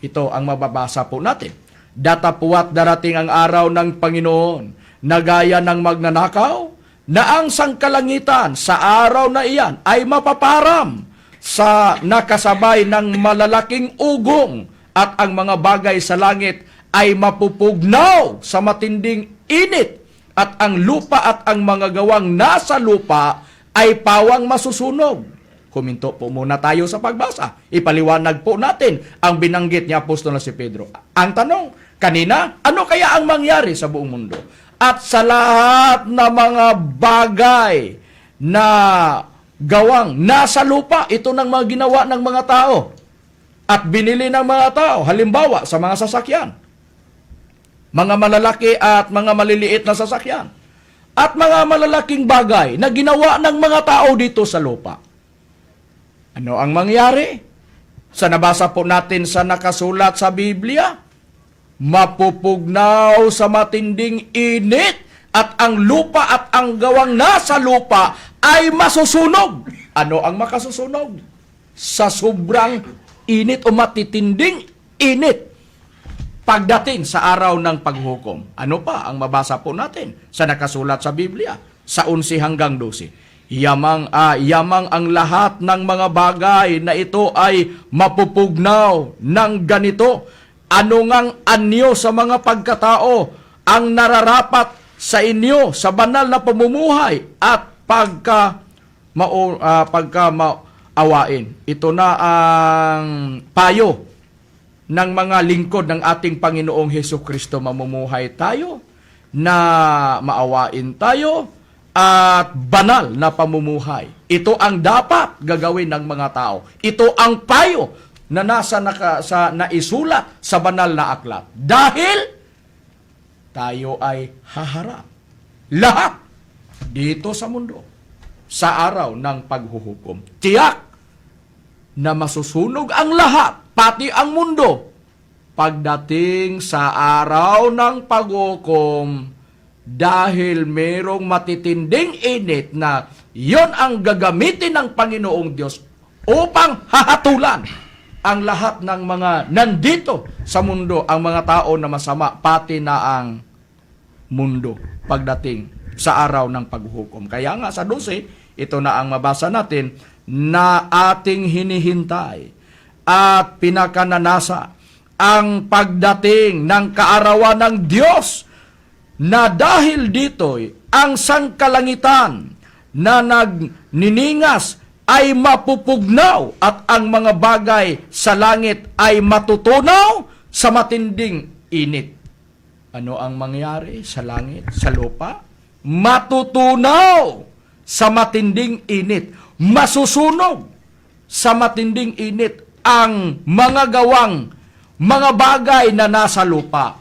Speaker 2: Ito ang mababasa po natin. Datapuat darating ang araw ng Panginoon na gaya ng magnanakaw na ang sangkalangitan sa araw na iyan ay mapaparam sa nakasabay ng malalaking ugong at ang mga bagay sa langit ay mapupugnaw sa matinding init at ang lupa at ang mga gawang nasa lupa ay pawang masusunog. Kuminto po muna tayo sa pagbasa. Ipaliwanag po natin ang binanggit ni Apostol na si Pedro. Ang tanong, kanina, ano kaya ang mangyari sa buong mundo? At sa lahat na mga bagay na gawang nasa lupa, ito ng mga ginawa ng mga tao at binili ng mga tao, halimbawa sa mga sasakyan, mga malalaki at mga maliliit na sasakyan, at mga malalaking bagay na ginawa ng mga tao dito sa lupa. Ano ang mangyari? Sa nabasa po natin sa nakasulat sa Biblia, mapupugnaw sa matinding init at ang lupa at ang gawang nasa lupa ay masusunog. Ano ang makasusunog? Sa sobrang init o matitinding init pagdating sa araw ng paghukom. Ano pa ang mabasa po natin sa nakasulat sa Biblia? Sa 11 hanggang 12. Yamang ang lahat ng mga bagay na ito ay mapupugnaw ng ganito. Ano ngang anyo sa mga pagkatao ang nararapat sa inyo sa banal na pamumuhay at pagka maawain. Ito na ang payo ng mga lingkod ng ating Panginoong Hesukristo. Mamumuhay tayo na maawain tayo at banal na pamumuhay. Ito ang dapat gagawin ng mga tao. Ito ang payo na naisulat sa banal na aklat. Dahil tayo ay haharap lahat dito sa mundo sa araw ng paghuhukom. Tiyak na masusunog ang lahat, pati ang mundo, pagdating sa araw ng paghukom, dahil merong matitinding init na yon ang gagamitin ng Panginoong Diyos upang hahatulan ang lahat ng mga nandito sa mundo, ang mga tao na masama, pati na ang mundo pagdating sa araw ng paghukom. Kaya nga sa 12, ito na ang mabasa natin, na ating hinihintay at pinakananasa ang pagdating ng kaarawan ng Diyos, na dahil dito'y ang sangkalangitan na nagniningas ay mapupugnaw at ang mga bagay sa langit ay matutunaw sa matinding init. Ano ang mangyari sa langit, sa lupa? Matutunaw sa matinding init. Masusunog sa matinding init ang mga gawang, mga bagay na nasa lupa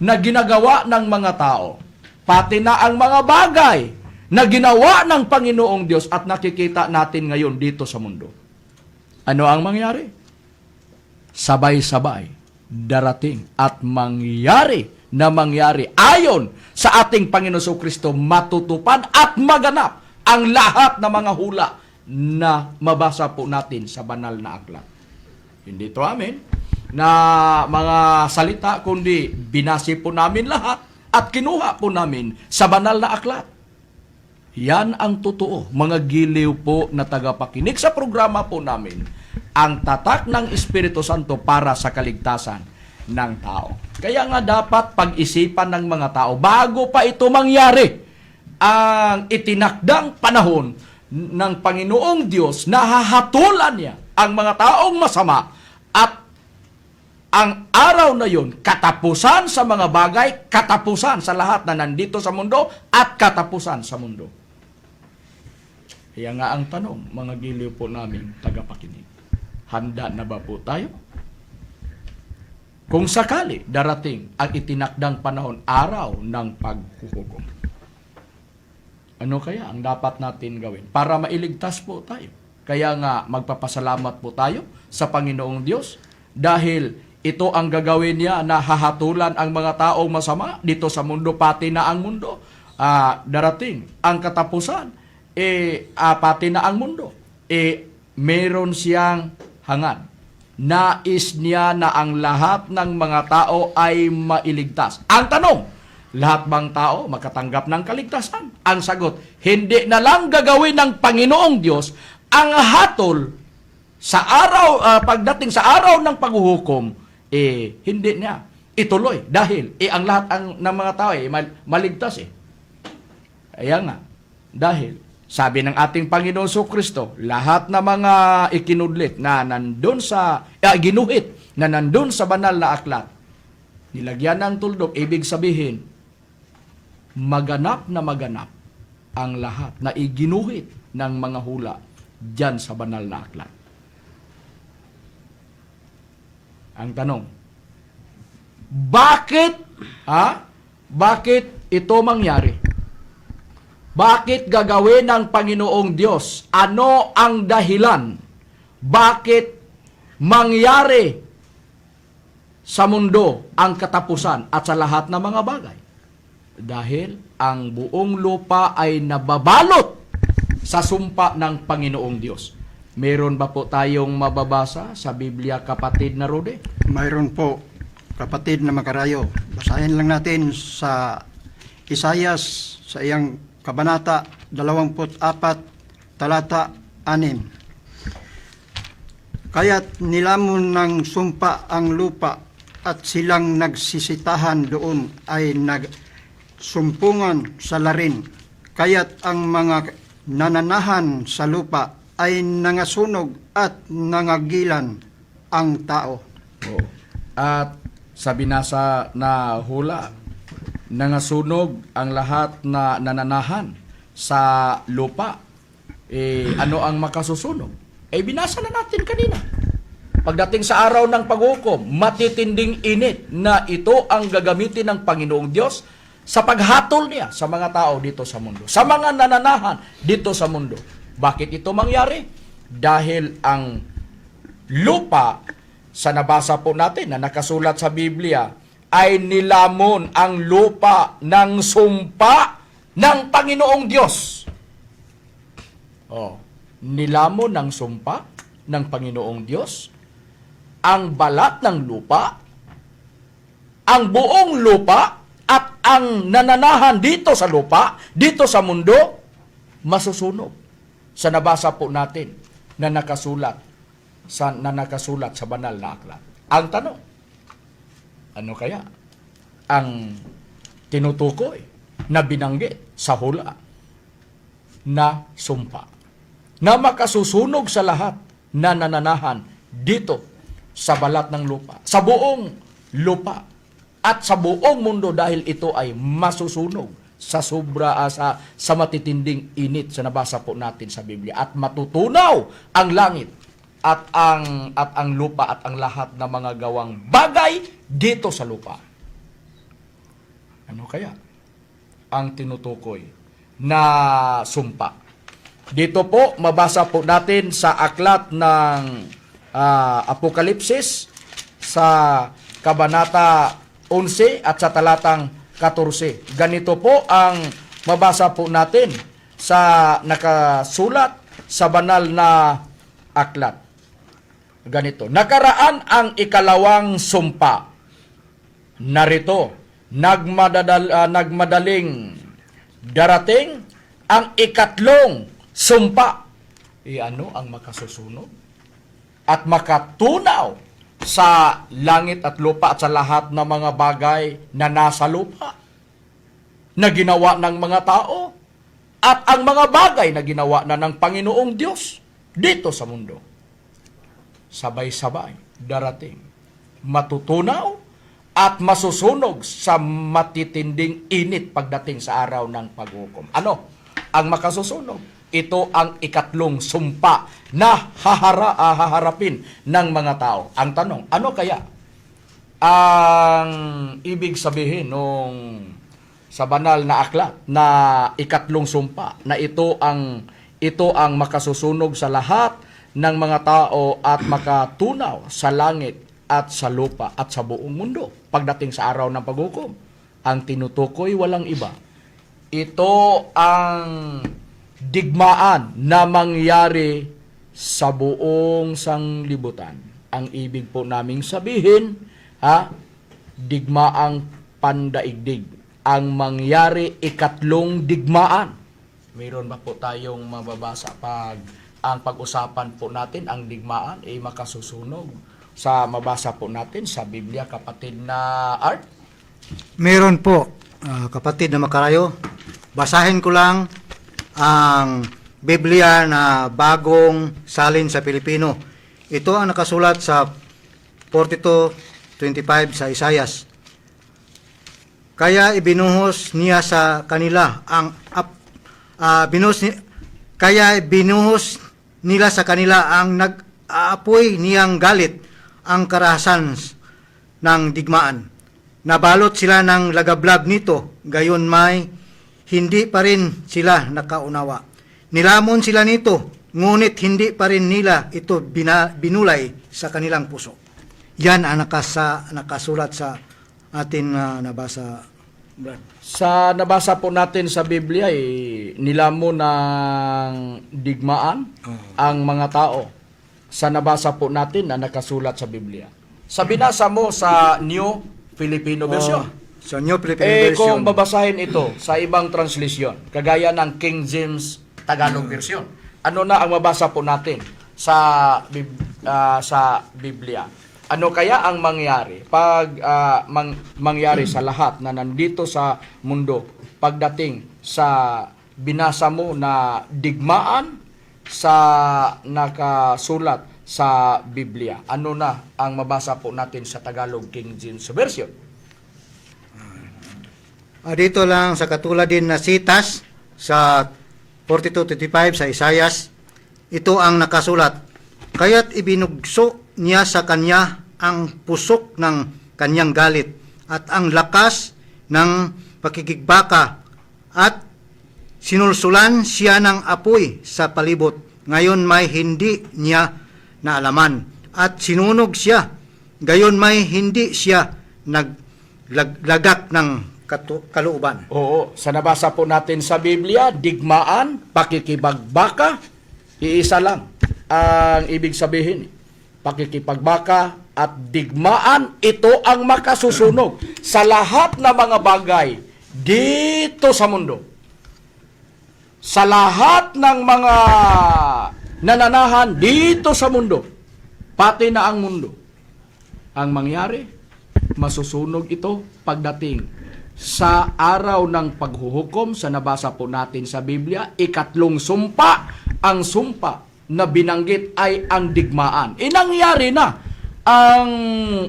Speaker 2: na ginagawa ng mga tao, pati na ang mga bagay na ginawa ng Panginoong Diyos at nakikita natin ngayon dito sa mundo. Ano ang mangyari? Sabay-sabay darating at mangyari ayon sa ating Panginoon Kristo, matutupad at maganap ang lahat ng mga hula na mabasa po natin sa banal na aklat. Hindi ito amin na mga salita, kundi binasi po namin lahat at kinuha po namin sa banal na aklat. Yan ang totoo, mga giliw po na tagapakinig sa programa po namin, ang tatak ng Espiritu Santo para sa kaligtasan ng tao. Kaya nga dapat pag-isipan ng mga tao, bago pa ito mangyari, ang itinakdang panahon ng Panginoong Diyos, nahahatulan niya ang mga taong masama at ang araw na yun, katapusan sa mga bagay, katapusan sa lahat na nandito sa mundo, at katapusan sa mundo. Kaya nga ang tanong, mga giliw po namin tagapakinig, handa na ba po tayo? Kung sakali darating ang itinakdang panahon, araw ng paghuhukom, ano kaya ang dapat natin gawin para mailigtas po tayo? Kaya nga magpapasalamat po tayo sa Panginoong Diyos dahil ito ang gagawin niya na hahatulan ang mga taong masama dito sa mundo, pati na ang mundo. Darating ang katapusan, pati na ang mundo. Meron siyang hangad. Nais niya na ang lahat ng mga tao ay mailigtas. Ang tanong, Lahat bang tao makatanggap ng kaligtasan? Ang sagot, hindi na lang gagawin ng Panginoong Diyos ang hatol sa araw, pagdating sa araw ng paghuhukom, hindi niya ituloy. Dahil ang lahat ng mga tao maligtas Kaya nga, dahil sabi ng ating Panginoon Kristo, lahat na mga ikinudlit na nandun sa, ginuhit na nandun sa banal na aklat, nilagyan ng tuldok, ibig sabihin, maganap ang lahat na iginuhit ng mga hula dyan sa banal na aklat. Ang tanong, bakit ito mangyari? Bakit gagawin ng Panginoong Diyos? Ano ang dahilan? Bakit mangyari sa mundo ang katapusan at sa lahat ng mga bagay? Dahil ang buong lupa ay nababalot sa sumpa ng Panginoong Diyos. Meron ba po tayong mababasa sa Biblia, kapatid na Rode?
Speaker 5: Mayroon po, kapatid na Makarayo. Basahin lang natin sa Isayas, sa iyang Kabanata 24, talata 6. Kaya't nilamon ng sumpa ang lupa at silang nagsisitahan doon ay nagsumpungan sa larin. Kaya't ang mga nananahan sa lupa ay nangasunog at nangagilan ang tao.
Speaker 2: At sa binasa na hula, nangasunog ang lahat na nananahan sa lupa. Ano ang makasusunog? Binasa na natin kanina. Pagdating sa araw ng paghukom, matitinding init na ito ang gagamitin ng Panginoong Diyos sa paghatol niya sa mga tao dito sa mundo, sa mga nananahan dito sa mundo. Bakit ito mangyari? Dahil ang lupa, sa nabasa po natin na nakasulat sa Biblia, ay nilamon ang lupa ng sumpa ng Panginoong Diyos. Nilamon ng sumpa ng Panginoong Diyos ang balat ng lupa, ang buong lupa, at ang nananahan dito sa lupa, dito sa mundo, masusunog. Sa nabasa po natin na nakasulat sa banal na aklat. Ang tanong, ano kaya ang tinutukoy na binanggit sa hula na sumpa na makasusunog sa lahat na nananahan dito sa balat ng lupa, sa buong lupa at sa buong mundo, dahil ito ay masusunog sa sa matitinding init sa nabasa po natin sa Biblia, at matutunaw ang langit at ang lupa at ang lahat ng mga gawang bagay dito sa lupa. Ano kaya ang tinutukoy na sumpa? Dito po, mabasa po natin sa aklat ng Apokalipsis sa Kabanata 11 at sa talatang 14. Ganito po ang mabasa po natin sa nakasulat sa banal na aklat. Ganito, nakaraan ang ikalawang sumpa. Narito, nagmadaling darating ang ikatlong sumpa. Ano ang makasusunod? At makatunaw sa langit at lupa at sa lahat ng mga bagay na nasa lupa, na ginawa ng mga tao, at ang mga bagay na ginawa na ng Panginoong Diyos dito sa mundo. Sabay-sabay darating, matutunaw at masusunog sa matitinding init pagdating sa araw ng paghukom. Ano ang makasusunog? Ito ang ikatlong sumpa na haharapin ng mga tao. Ang tanong, ano kaya ang ibig sabihin nung sa banal na aklat na ikatlong sumpa, na ito ang makasusunog sa lahat ng mga tao at makatunaw sa langit at sa lupa at sa buong mundo pagdating sa araw ng paghukom? Ang tinutukoy walang iba. Ito ang digmaan na mangyari sa buong sanglibutan. Ang ibig po naming sabihin, digmaang pandaigdig ang mangyari ikatlong digmaan. Mayroon ba po tayong mababasa pag ang pag-usapan po natin, ang digmaan, ay makasusunog sa mabasa po natin sa Biblia, kapatid na Art?
Speaker 10: Meron po, kapatid na Makarayo. Basahin ko lang ang Biblia na bagong salin sa Pilipino. Ito ang nakasulat sa 42:25 sa Isayas. Kaya ibinuhos niya sa kanila ang kaya binuhos nila sa kanila ang nag-aapoy niyang galit, ang karahasan ng digmaan. Nabalot sila ng lagablab nito, gayon may hindi pa rin sila nakaunawa. Nilamon sila nito, ngunit hindi pa rin nila ito binulay sa kanilang puso. Yan ang nakasulat sa ating nabasa, Brad.
Speaker 2: Sa nabasa po natin sa Biblia, nilamon ng digmaan ang mga tao. Sa nabasa po natin na nakasulat sa Biblia. Sa binasa mo sa New Filipino Version.
Speaker 10: Sa New Filipino Version.
Speaker 2: Kung babasahin ito sa ibang translisyon, kagaya ng King James Tagalog Version, ano na ang mabasa po natin sa Biblia? Ano kaya ang mangyari pag mangyari sa lahat na nandito sa mundo pagdating sa binasa mo na digmaan sa nakasulat sa Biblia? Ano na ang mabasa po natin sa Tagalog King James Version?
Speaker 10: Dito lang sa katulad din na sitas sa 42:25 sa Isayas, ito ang nakasulat. Kaya't ibinugso niya sa kanya ang pusok ng kanyang galit at ang lakas ng pakikigbaka at sinulsulan siya ng apoy sa palibot. Ngayon may hindi niya naalaman at sinunog siya. Gayon may hindi siya naglagak ng kalooban.
Speaker 2: Oo, sa nabasa po natin sa Biblia, digmaan, pakikipagbaka, iisa lang ang ibig sabihin. Pakikipagbaka at digmaan, ito ang makasusunog sa lahat ng mga bagay dito sa mundo. Sa lahat ng mga nananahan dito sa mundo, pati na ang mundo, ang mangyari, masusunog ito pagdating sa araw ng paghuhukom. Sa nabasa po natin sa Biblia, ikatlong sumpa, ang sumpa na binanggit ay ang digmaan. Nangyari na ang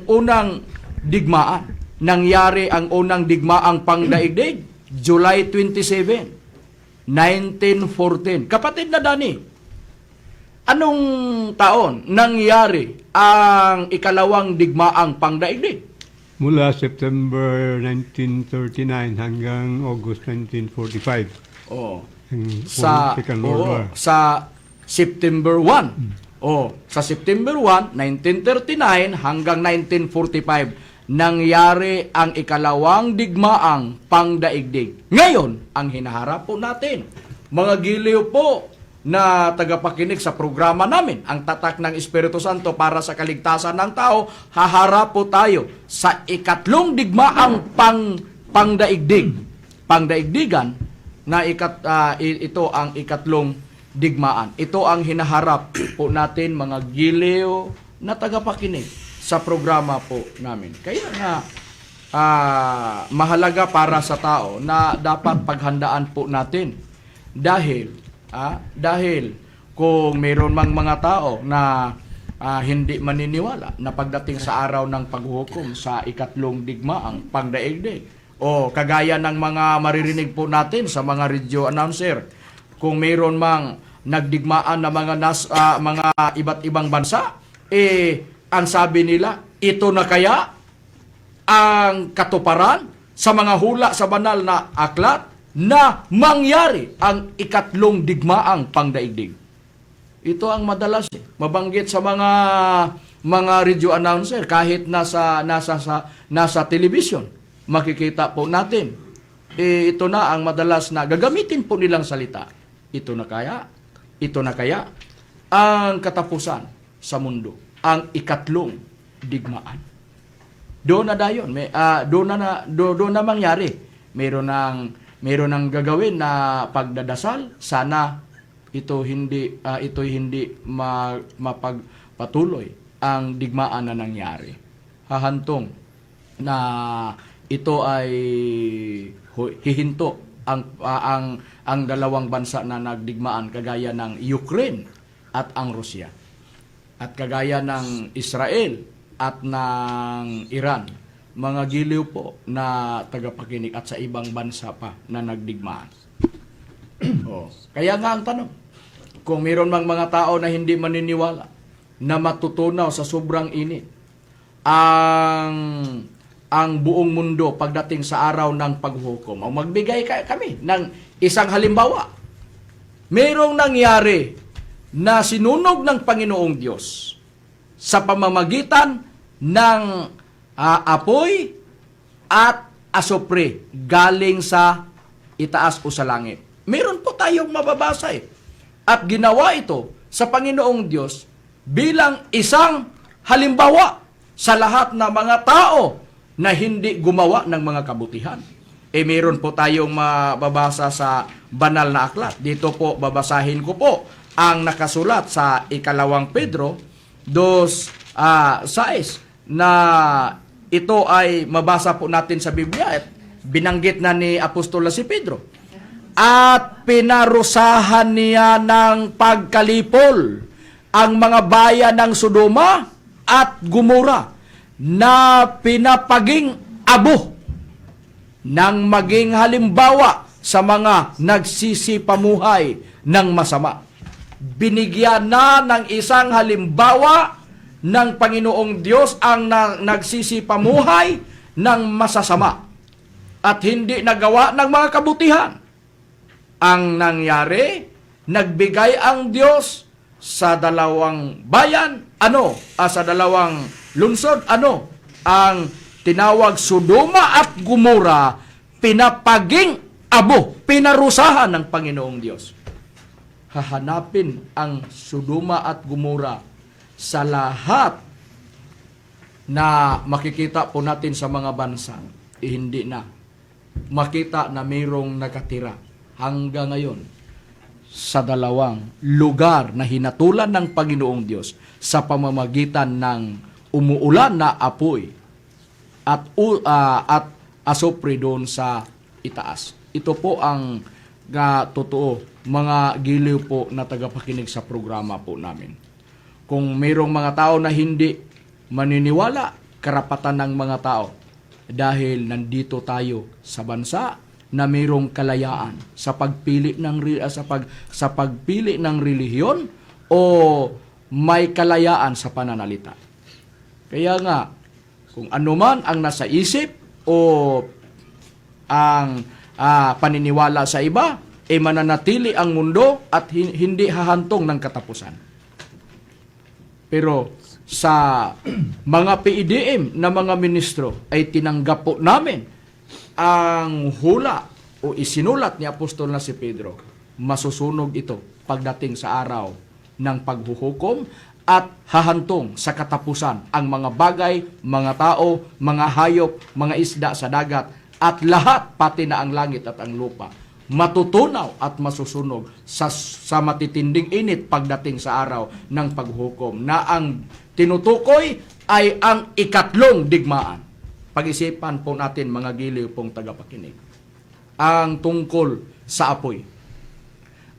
Speaker 2: unang digmaan. Nangyari ang unang digmaang pangdaigdig, July 27, 1914. Kapatid na Dani, anong taon nangyari ang ikalawang digmaang pangdaigdig?
Speaker 3: Mula September 1939 hanggang August 1945.
Speaker 2: Oh.
Speaker 3: Sa Second World War.
Speaker 2: Sa September 1. Sa September 1, 1939 hanggang 1945 nangyari ang ikalawang digmaang pangdaigdig. Ngayon, ang hinaharap po natin, mga giliw po na tagapakinig sa programa namin, ang tatak ng Espiritu Santo para sa kaligtasan ng tao, haharap po tayo sa ikatlong digmaang pangdaigdig. Pangdaigdigan na ito ang ikatlong digmaan. Ito ang hinaharap po natin, mga giliw na tagapakinig sa programa po namin. Kaya nga mahalaga para sa tao na dapat paghandaan po natin. Dahil kung mayroon mang mga tao na hindi maniniwala na pagdating sa araw ng paghuhukom sa ikatlong digmaang pangdaigdig, o kagaya ng mga maririnig po natin sa mga radio announcer, kung mayroon mang nagdigmaan na mga iba't ibang bansa, ang sabi nila, ito na kaya ang katuparan sa mga hula sa banal na aklat na mangyari ang ikatlong digmaang pangdaigdig. Ito ang madalas mabanggit sa mga radio announcer, kahit nasa television, makikita po natin. Ito na ang madalas na gagamitin po nilang salita. Ito na kaya ang katapusan sa mundo, ang ikatlong digmaan. Doon na dayon, doon na mangyari meron ng gagawin na pagdadasal, sana ito'y hindi mapagpatuloy ang digmaan na nangyari. Hahantong na ito ay hihinto ang dalawang bansa na nagdigmaan kagaya ng Ukraine at ang Russia at kagaya ng Israel at ng Iran, mga giliw po na tagapakinig at sa ibang bansa pa na nagdigmaan. Kaya nga ang tanong, kung mayroon mang mga tao na hindi maniniwala na matutunaw sa sobrang init ang buong mundo pagdating sa araw ng paghukom, o magbigay kami ng isang halimbawa. Mayroong nangyari na sinunog ng Panginoong Diyos sa pamamagitan ng apoy at asopre galing sa itaas o sa langit. Meron po tayong mababasa At ginawa ito sa Panginoong Diyos bilang isang halimbawa sa lahat ng mga tao na hindi gumawa ng mga kabutihan. Meron po tayong mababasa sa banal na aklat. Dito po, babasahin ko po ang nakasulat sa 2 Pedro 2:6 na ito ay mabasa po natin sa Biblia at binanggit na ni Apostol si Pedro. At pinarusahan niya ng pagkalipol ang mga bayan ng Sodoma at Gomora na pinapaging abo nang maging halimbawa sa mga nagsisipamuhay ng masama. Binigyan na ng isang halimbawa ng Panginoong Diyos ang nagsisipamuhay ng masasama at hindi nagawa ng mga kabutihan. Ang nangyari, nagbigay ang Diyos sa dalawang bayan, sa dalawang lungsod, ang tinawag Sodoma at Gomora, pinapaging abo, pinarusahan ng Panginoong Diyos. Hahanapin ang Sodoma at Gomora sa lahat na makikita po natin sa mga bansa, hindi na makita na mayroong nakatira hanggang ngayon sa dalawang lugar na hinatulan ng Panginoong Diyos sa pamamagitan ng umuulan na apoy at asopre doon sa itaas. Ito po ang totoo, mga giliw po na tagapakinig sa programa po namin. Kung mayroong mga tao na hindi maniniwala, karapatan ng mga tao dahil nandito tayo sa bansa na mayroong kalayaan sa pagpili sa pagpili ng relihiyon o may kalayaan sa pananalita. Kaya nga, kung anuman ang nasa isip o ang paniniwala sa iba, mananatili ang mundo at hindi hahantong ng katapusan. Pero sa mga PIDM na mga ministro ay tinanggap po namin ang hula o isinulat ni Apostol na si Pedro. Masusunog ito pagdating sa araw ng paghuhukom at hahantong sa katapusan ang mga bagay, mga tao, mga hayop, mga isda sa dagat at lahat, pati na ang langit at ang lupa, matutunaw at masusunog sa matitinding init pagdating sa araw ng paghukom na ang tinutukoy ay ang ikatlong digmaan. Pag-isipan po natin mga giliw pong tagapakinig. Ang tungkol sa apoy.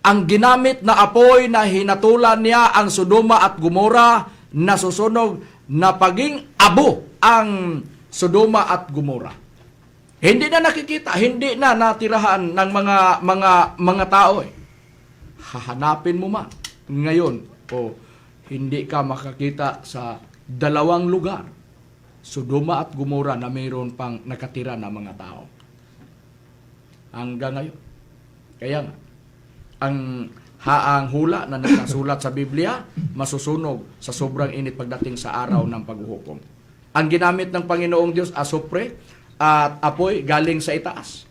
Speaker 2: Ang ginamit na apoy na hinatulan niya ang Sodoma at Gomora na susunog na paging abo ang Sodoma at Gomora. Hindi na nakikita, hindi na natirahan ng mga tao. Hahanapin mo man ngayon hindi ka makakita sa dalawang lugar, Sodoma at Gomora, na mayroon pang nakatira na mga tao. Hanggang ngayon. Kaya nga, ang hula na nakasulat sa Biblia, masusunog sa sobrang init pagdating sa araw ng paghuhukom. Ang ginamit ng Panginoong Diyos, asopre at apoy galing sa itaas.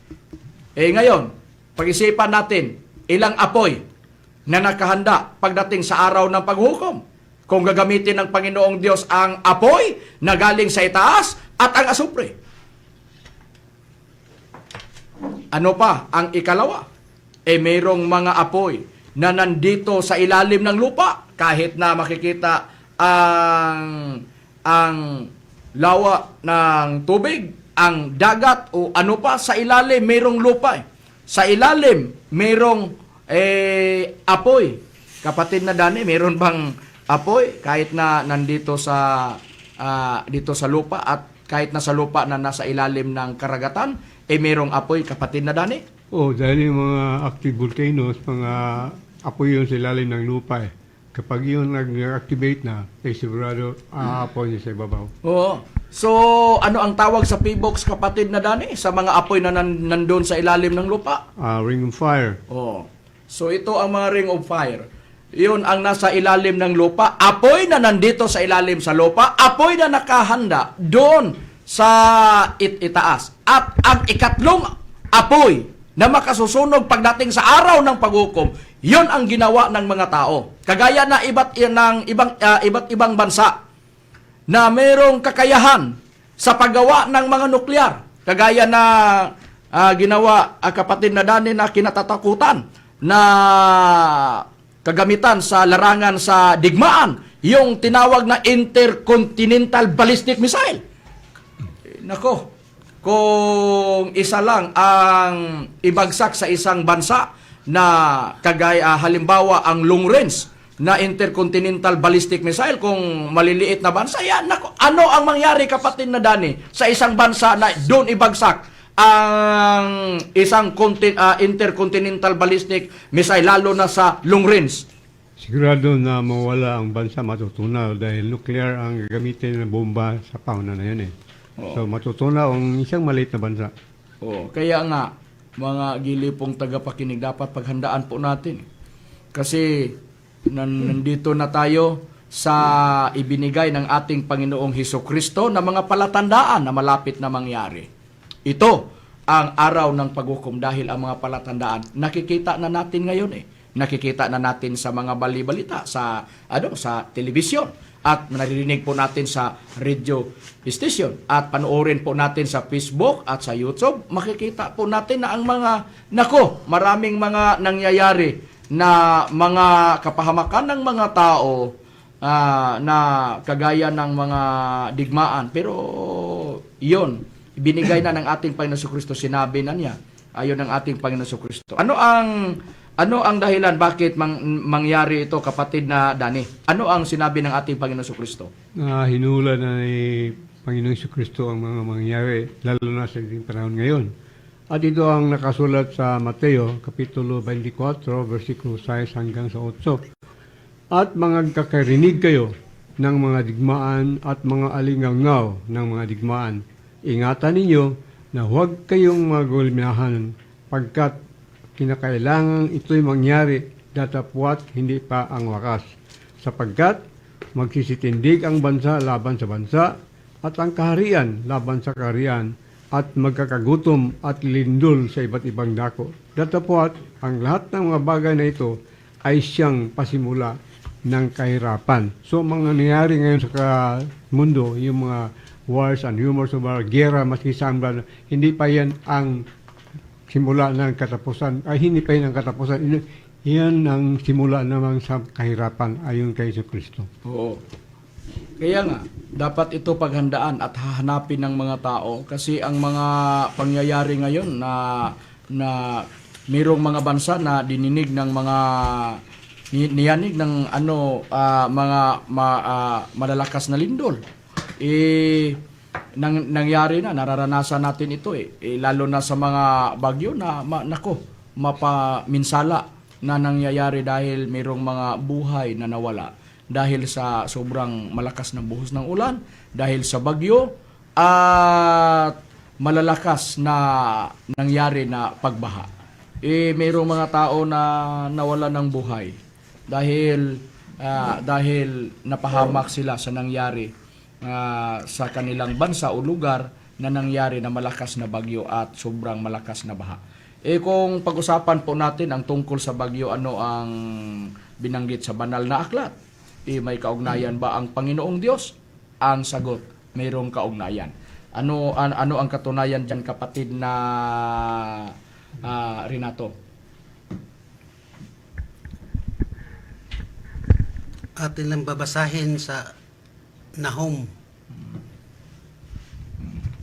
Speaker 2: Ngayon, pag-isipan natin, ilang apoy na nakahanda pagdating sa araw ng paghuhukom. Kung gagamitin ng Panginoong Diyos ang apoy na galing sa itaas at ang asupre. ano pa ang ikalawa? Mayroong mga apoy na nandito sa ilalim ng lupa kahit na makikita ang lawa ng tubig, ang dagat o ano pa, sa ilalim mayroong lupa. Sa ilalim mayroong apoy. Kapatid na Dani, mayroon bang apoy kahit na nandito sa dito sa lupa at kahit na sa lupa na nasa ilalim ng karagatan, mayroong apoy, kapatid na Dani?
Speaker 3: Dahil yung mga active volcanoes, mga apoy yun sa ilalim ng lupa. Kapag yun nag-activate na, sigurado aapoy niya sa ibabaw.
Speaker 2: Oo. So, ano ang tawag sa PBOX, kapatid na Dani, sa mga apoy na nandun sa ilalim ng lupa?
Speaker 3: Ring of fire.
Speaker 2: Oo. So, ito ang mga ring of fire. Yun ang nasa ilalim ng lupa. Apoy na nandito sa ilalim sa lupa. Apoy na nakahanda doon sa itaas. At ang ikatlong apoy na makasusunog pagdating sa araw ng paghukom, yon ang ginawa ng mga tao. Kagaya na iba't ibang bansa na mayroong kakayahan sa paggawa ng mga nuklear. Kagaya na ginawa kapatid na Dani na kinatatakutan na kagamitan sa larangan sa digmaan, yung tinawag na intercontinental ballistic missile. Nako, kung isa lang ang ibagsak sa isang bansa na kagaya halimbawa ang long range na intercontinental ballistic missile, kung maliliit na bansa yan, nako, ano ang mangyari, kapatid na Dani, sa isang bansa na doon ibagsak ang isang intercontinental ballistic missile, lalo na sa long range?
Speaker 3: Sigurado na mawala ang bansa, matutunaw dahil nuclear ang gagamitin ng bomba sa panahon na yun. So matutunaw ang isang maliit na bansa.
Speaker 2: Kaya nga, mga gilipong tagapakinig, dapat paghandaan po natin. Kasi nandito na tayo sa ibinigay ng ating Panginoong Hesukristo na mga palatandaan na malapit na mangyari. Ito ang araw ng paghukom dahil ang mga palatandaan nakikita na natin ngayon Nakikita na natin sa mga bali-balita sa telebisyon. At naririnig po natin sa radio station at panoorin po natin sa Facebook at sa YouTube. Makikita po natin na ang maraming mga nangyayari na mga kapahamakan ng mga tao na kagaya ng mga digmaan. Pero iyon, ibinigay na ng ating Panginoon Kristo, sinabi na niya. Ayon ng ating Panginoon Kristo. Ano ang dahilan bakit mangyari ito, kapatid na Dani? Ano ang sinabi ng ating Panginoon Kristo?
Speaker 3: Hinula na ni Panginoon Kristo ang mga mangyari, lalo na sa ating panahon ngayon. At ito ang nakasulat sa Mateo, Kapitulo 24, versikulo 6 hanggang sa 8. At kakarinig kayo ng mga digmaan at mga alingangaw ng mga digmaan. Ingatan ninyo na huwag kayong magulminahan pagkat kinakailangan ito'y mangyari datapwat hindi pa ang wakas. Sapagkat magsisitindig ang bansa laban sa bansa at ang kaharian laban sa kaharian at magkakagutom at lindol sa iba't ibang dako. Datapwat ang lahat ng mga bagay na ito ay siyang pasimula ng kahirapan. So mga nangyari ngayon sa mundo, yung mga wars and rumors of gera, maski saan, hindi pa yan ang simula ng katapusan, hindi pa yun ang katapusan. Yan ang simula naman sa kahirapan ayon kay Kristo.
Speaker 2: Oo. Kaya nga, dapat ito paghandaan at hahanapin ng mga tao kasi ang mga pangyayari ngayon na mayroong mga bansa na dininig ng mga niyanig ng malalakas na lindol. Nangyari na, nararanasan natin ito lalo na sa mga bagyo na mapaminsala na nangyayari dahil mayroong mga buhay na nawala dahil sa sobrang malakas na buhos ng ulan, dahil sa bagyo at malalakas na nangyari na pagbaha. Mayroong mga tao na nawala ng buhay dahil napahamak sila sa nangyari sa kanilang bansa o lugar na nangyari na malakas na bagyo at sobrang malakas na baha. Kung pag-usapan po natin ang tungkol sa bagyo, ano ang binanggit sa banal na aklat? May kaugnayan ba ang Panginoong Diyos? Ang sagot, mayroong kaugnayan. Ano ang katunayan diyan, kapatid na Renato.
Speaker 11: Atin lang babasahin sa Nahum,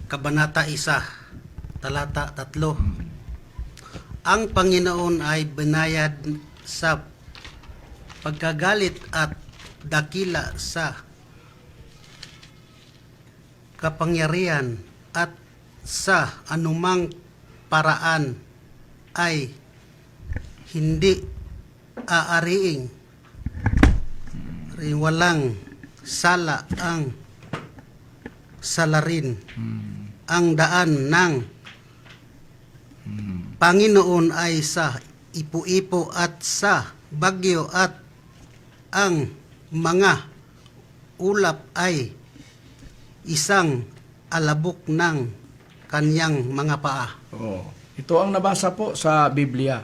Speaker 11: Kabanata 1, Talata 3. Ang Panginoon ay binayad sa pagkagalit at dakila sa kapangyarihan at sa anumang paraan ay hindi aariing walang sala ang salarin. Ang daan ng Panginoon ay sa ipo-ipo at sa bagyo at ang mga ulap ay isang alabok ng kanyang mga paa.
Speaker 2: Ito ang nabasa po sa Biblia.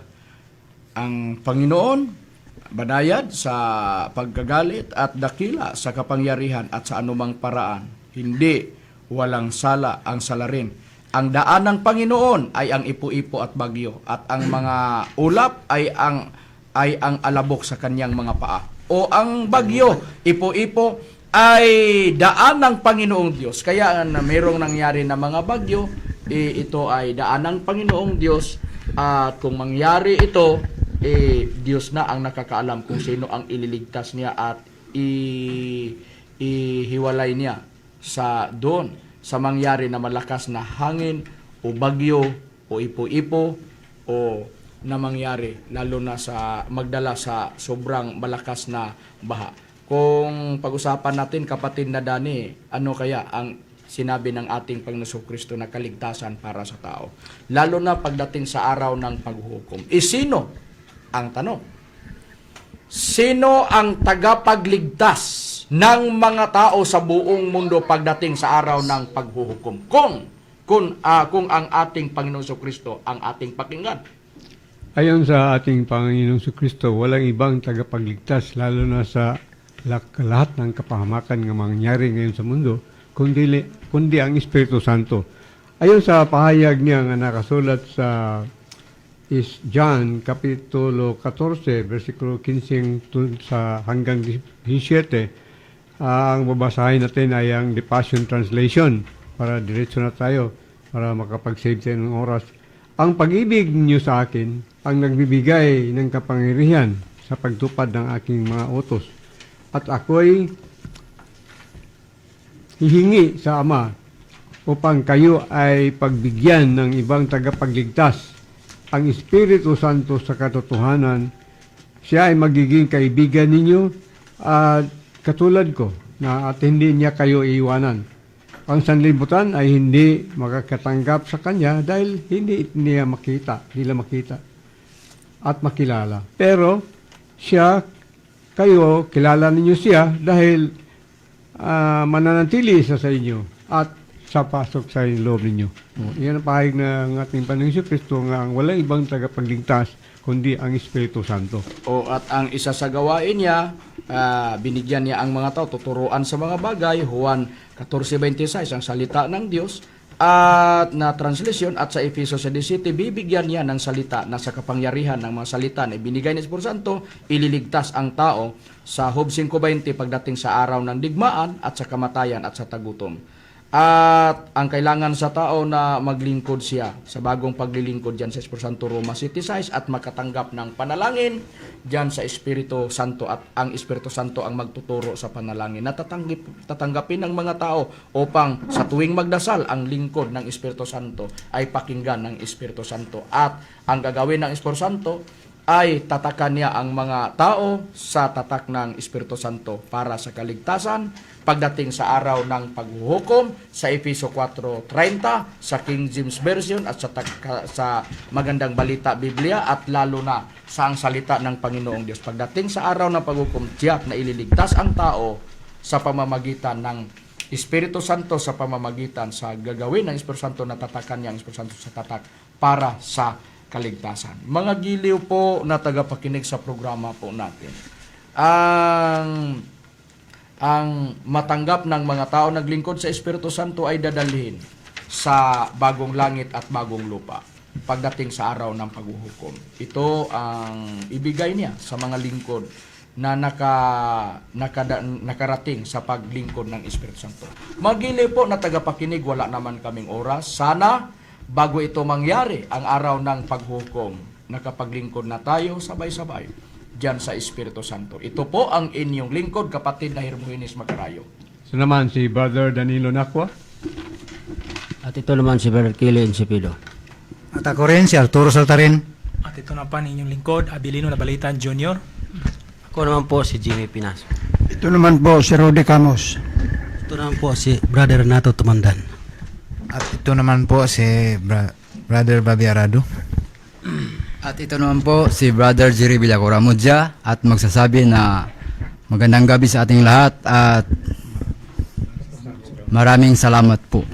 Speaker 2: Ang Panginoon banayad sa pagkagalit at dakila sa kapangyarihan at sa anumang paraan. Hindi walang sala ang salarin. Ang daan ng Panginoon ay ang ipo-ipo at bagyo at ang mga ulap ay ang alabok sa kanyang mga paa. O ang bagyo, ipo-ipo ay daan ng Panginoong Diyos. Kaya mayroong nangyari na mga bagyo, ito ay daan ng Panginoong Diyos at kung mangyari ito, Diyos na ang nakakaalam kung sino ang ililigtas niya at ihiwalay niya sa doon sa mangyari na malakas na hangin o bagyo o ipo-ipo o na mangyari lalo na sa magdala sa sobrang malakas na baha. Kung pag-usapan natin kapatid na Dani, ano kaya ang sinabi ng ating Panginoon Kristo na kaligtasan para sa tao? Lalo na pagdating sa araw ng paghuhukom. Sino? Ang tanong, sino ang tagapagligtas ng mga tao sa buong mundo pagdating sa araw ng paghuhukom? Kung ang ating Panginoon Kristo ang ating pakinggan.
Speaker 3: Ayon sa ating Panginoong Kristo, walang ibang tagapagligtas lalo na sa lahat ng kapahamakan ng mangyari ngayon sa mundo, kundi ang Espiritu Santo. Ayon sa pahayag niya nga nakasulat sa is John Kapitulo 14, versikulo 15 sa hanggang 17. Ang babasahin natin ay ang The Passion Translation para diretso na tayo para makapag-save tayo ng oras. Ang pag-ibig niyo sa akin ang nagbibigay ng kapangyarihan sa pagtupad ng aking mga utos. At ako'y hihingi sa Ama upang kayo ay pagbigyan ng ibang tagapagligtas, ang Espiritu Santo sa katotohanan. Siya ay magiging kaibigan ninyo at katulad ko na at hindi niya kayo iiwanan. Ang sanlibutan ay hindi makakatanggap sa Kanya dahil hindi nila makita at makilala. Pero siya, kayo, kilala ninyo siya dahil mananatili sa inyo at sa pasok sa loob ninyo. Iyan ang pahayag ng ating Panginoon Kristo nga ang walang ibang tagapagligtas kundi ang Espiritu Santo.
Speaker 2: At ang isa sa gawain niya, binigyan niya ang mga tao tuturuan sa mga bagay. Juan 14:26 ang salita ng Diyos at na translasyon, at sa Efeso 17 bibigyan niya ng salita na sa kapangyarihan ng mga salita na ibinigay ni Espiritu Santo, ililigtas ang tao sa Job 5:20 pagdating sa araw ng digmaan at sa kamatayan at sa tagutom. At ang kailangan sa tao na maglingkod siya sa bagong paglilingkod dyan sa Espiritu Santo, Roma 7:6, at makatanggap ng panalangin dyan sa Espiritu Santo, at ang Espiritu Santo ang magtuturo sa panalangin na tatanggapin ng mga tao upang sa tuwing magdasal ang lingkod ng Espiritu Santo ay pakinggan ng Espiritu Santo. At ang gagawin ng Espiritu Santo ay tatakan niya ang mga tao sa tatak ng Espiritu Santo para sa kaligtasan pagdating sa araw ng paghuhukom sa Efeso 4:30 sa King James Version at sa Magandang Balita Biblia, at lalo na sa ang salita ng Panginoong Diyos. Pagdating sa araw ng paghuhukom, tiyak na ililigtas ang tao sa pamamagitan ng Espiritu Santo, sa pamamagitan sa gagawin ng Espiritu Santo na tatakan niya ang Espiritu Santo sa tatak para sa kaligtasan. Mga giliw po na tagapakinig sa programa po natin, ang matanggap ng mga tao naglingkod sa Espiritu Santo ay dadalhin sa bagong langit at bagong lupa. pagdating sa araw ng paghuhukom. Ito ang ibigay niya sa mga lingkod na nakarating sa paglingkod ng Espiritu Santo. Magili po na tagapakinig, wala naman kaming oras. Sana bago ito mangyari ang araw ng paghukom, nakapaglingkod na tayo sabay-sabay diyan sa Espiritu Santo. Ito po ang inyong lingkod, kapatid na Hermogenes Macarayo.
Speaker 3: So naman si Brother Danilo Nakwa.
Speaker 4: At ito naman si Brother Kili Insipido.
Speaker 10: At ako rin si Arturo Saltarin.
Speaker 6: At ito na pa ninyong lingkod, Abilino Nabalitan Jr.
Speaker 7: Ako naman po si Jimmy Pinas.
Speaker 5: Ito naman po si Rudy Camos.
Speaker 11: Ito naman po si Brother Renato Tumandan.
Speaker 8: At ito naman po si Brother Bobby Arado.
Speaker 9: At ito naman po si Brother Jerry Villacoramudja at magsasabi na magandang gabi sa ating lahat at maraming salamat po.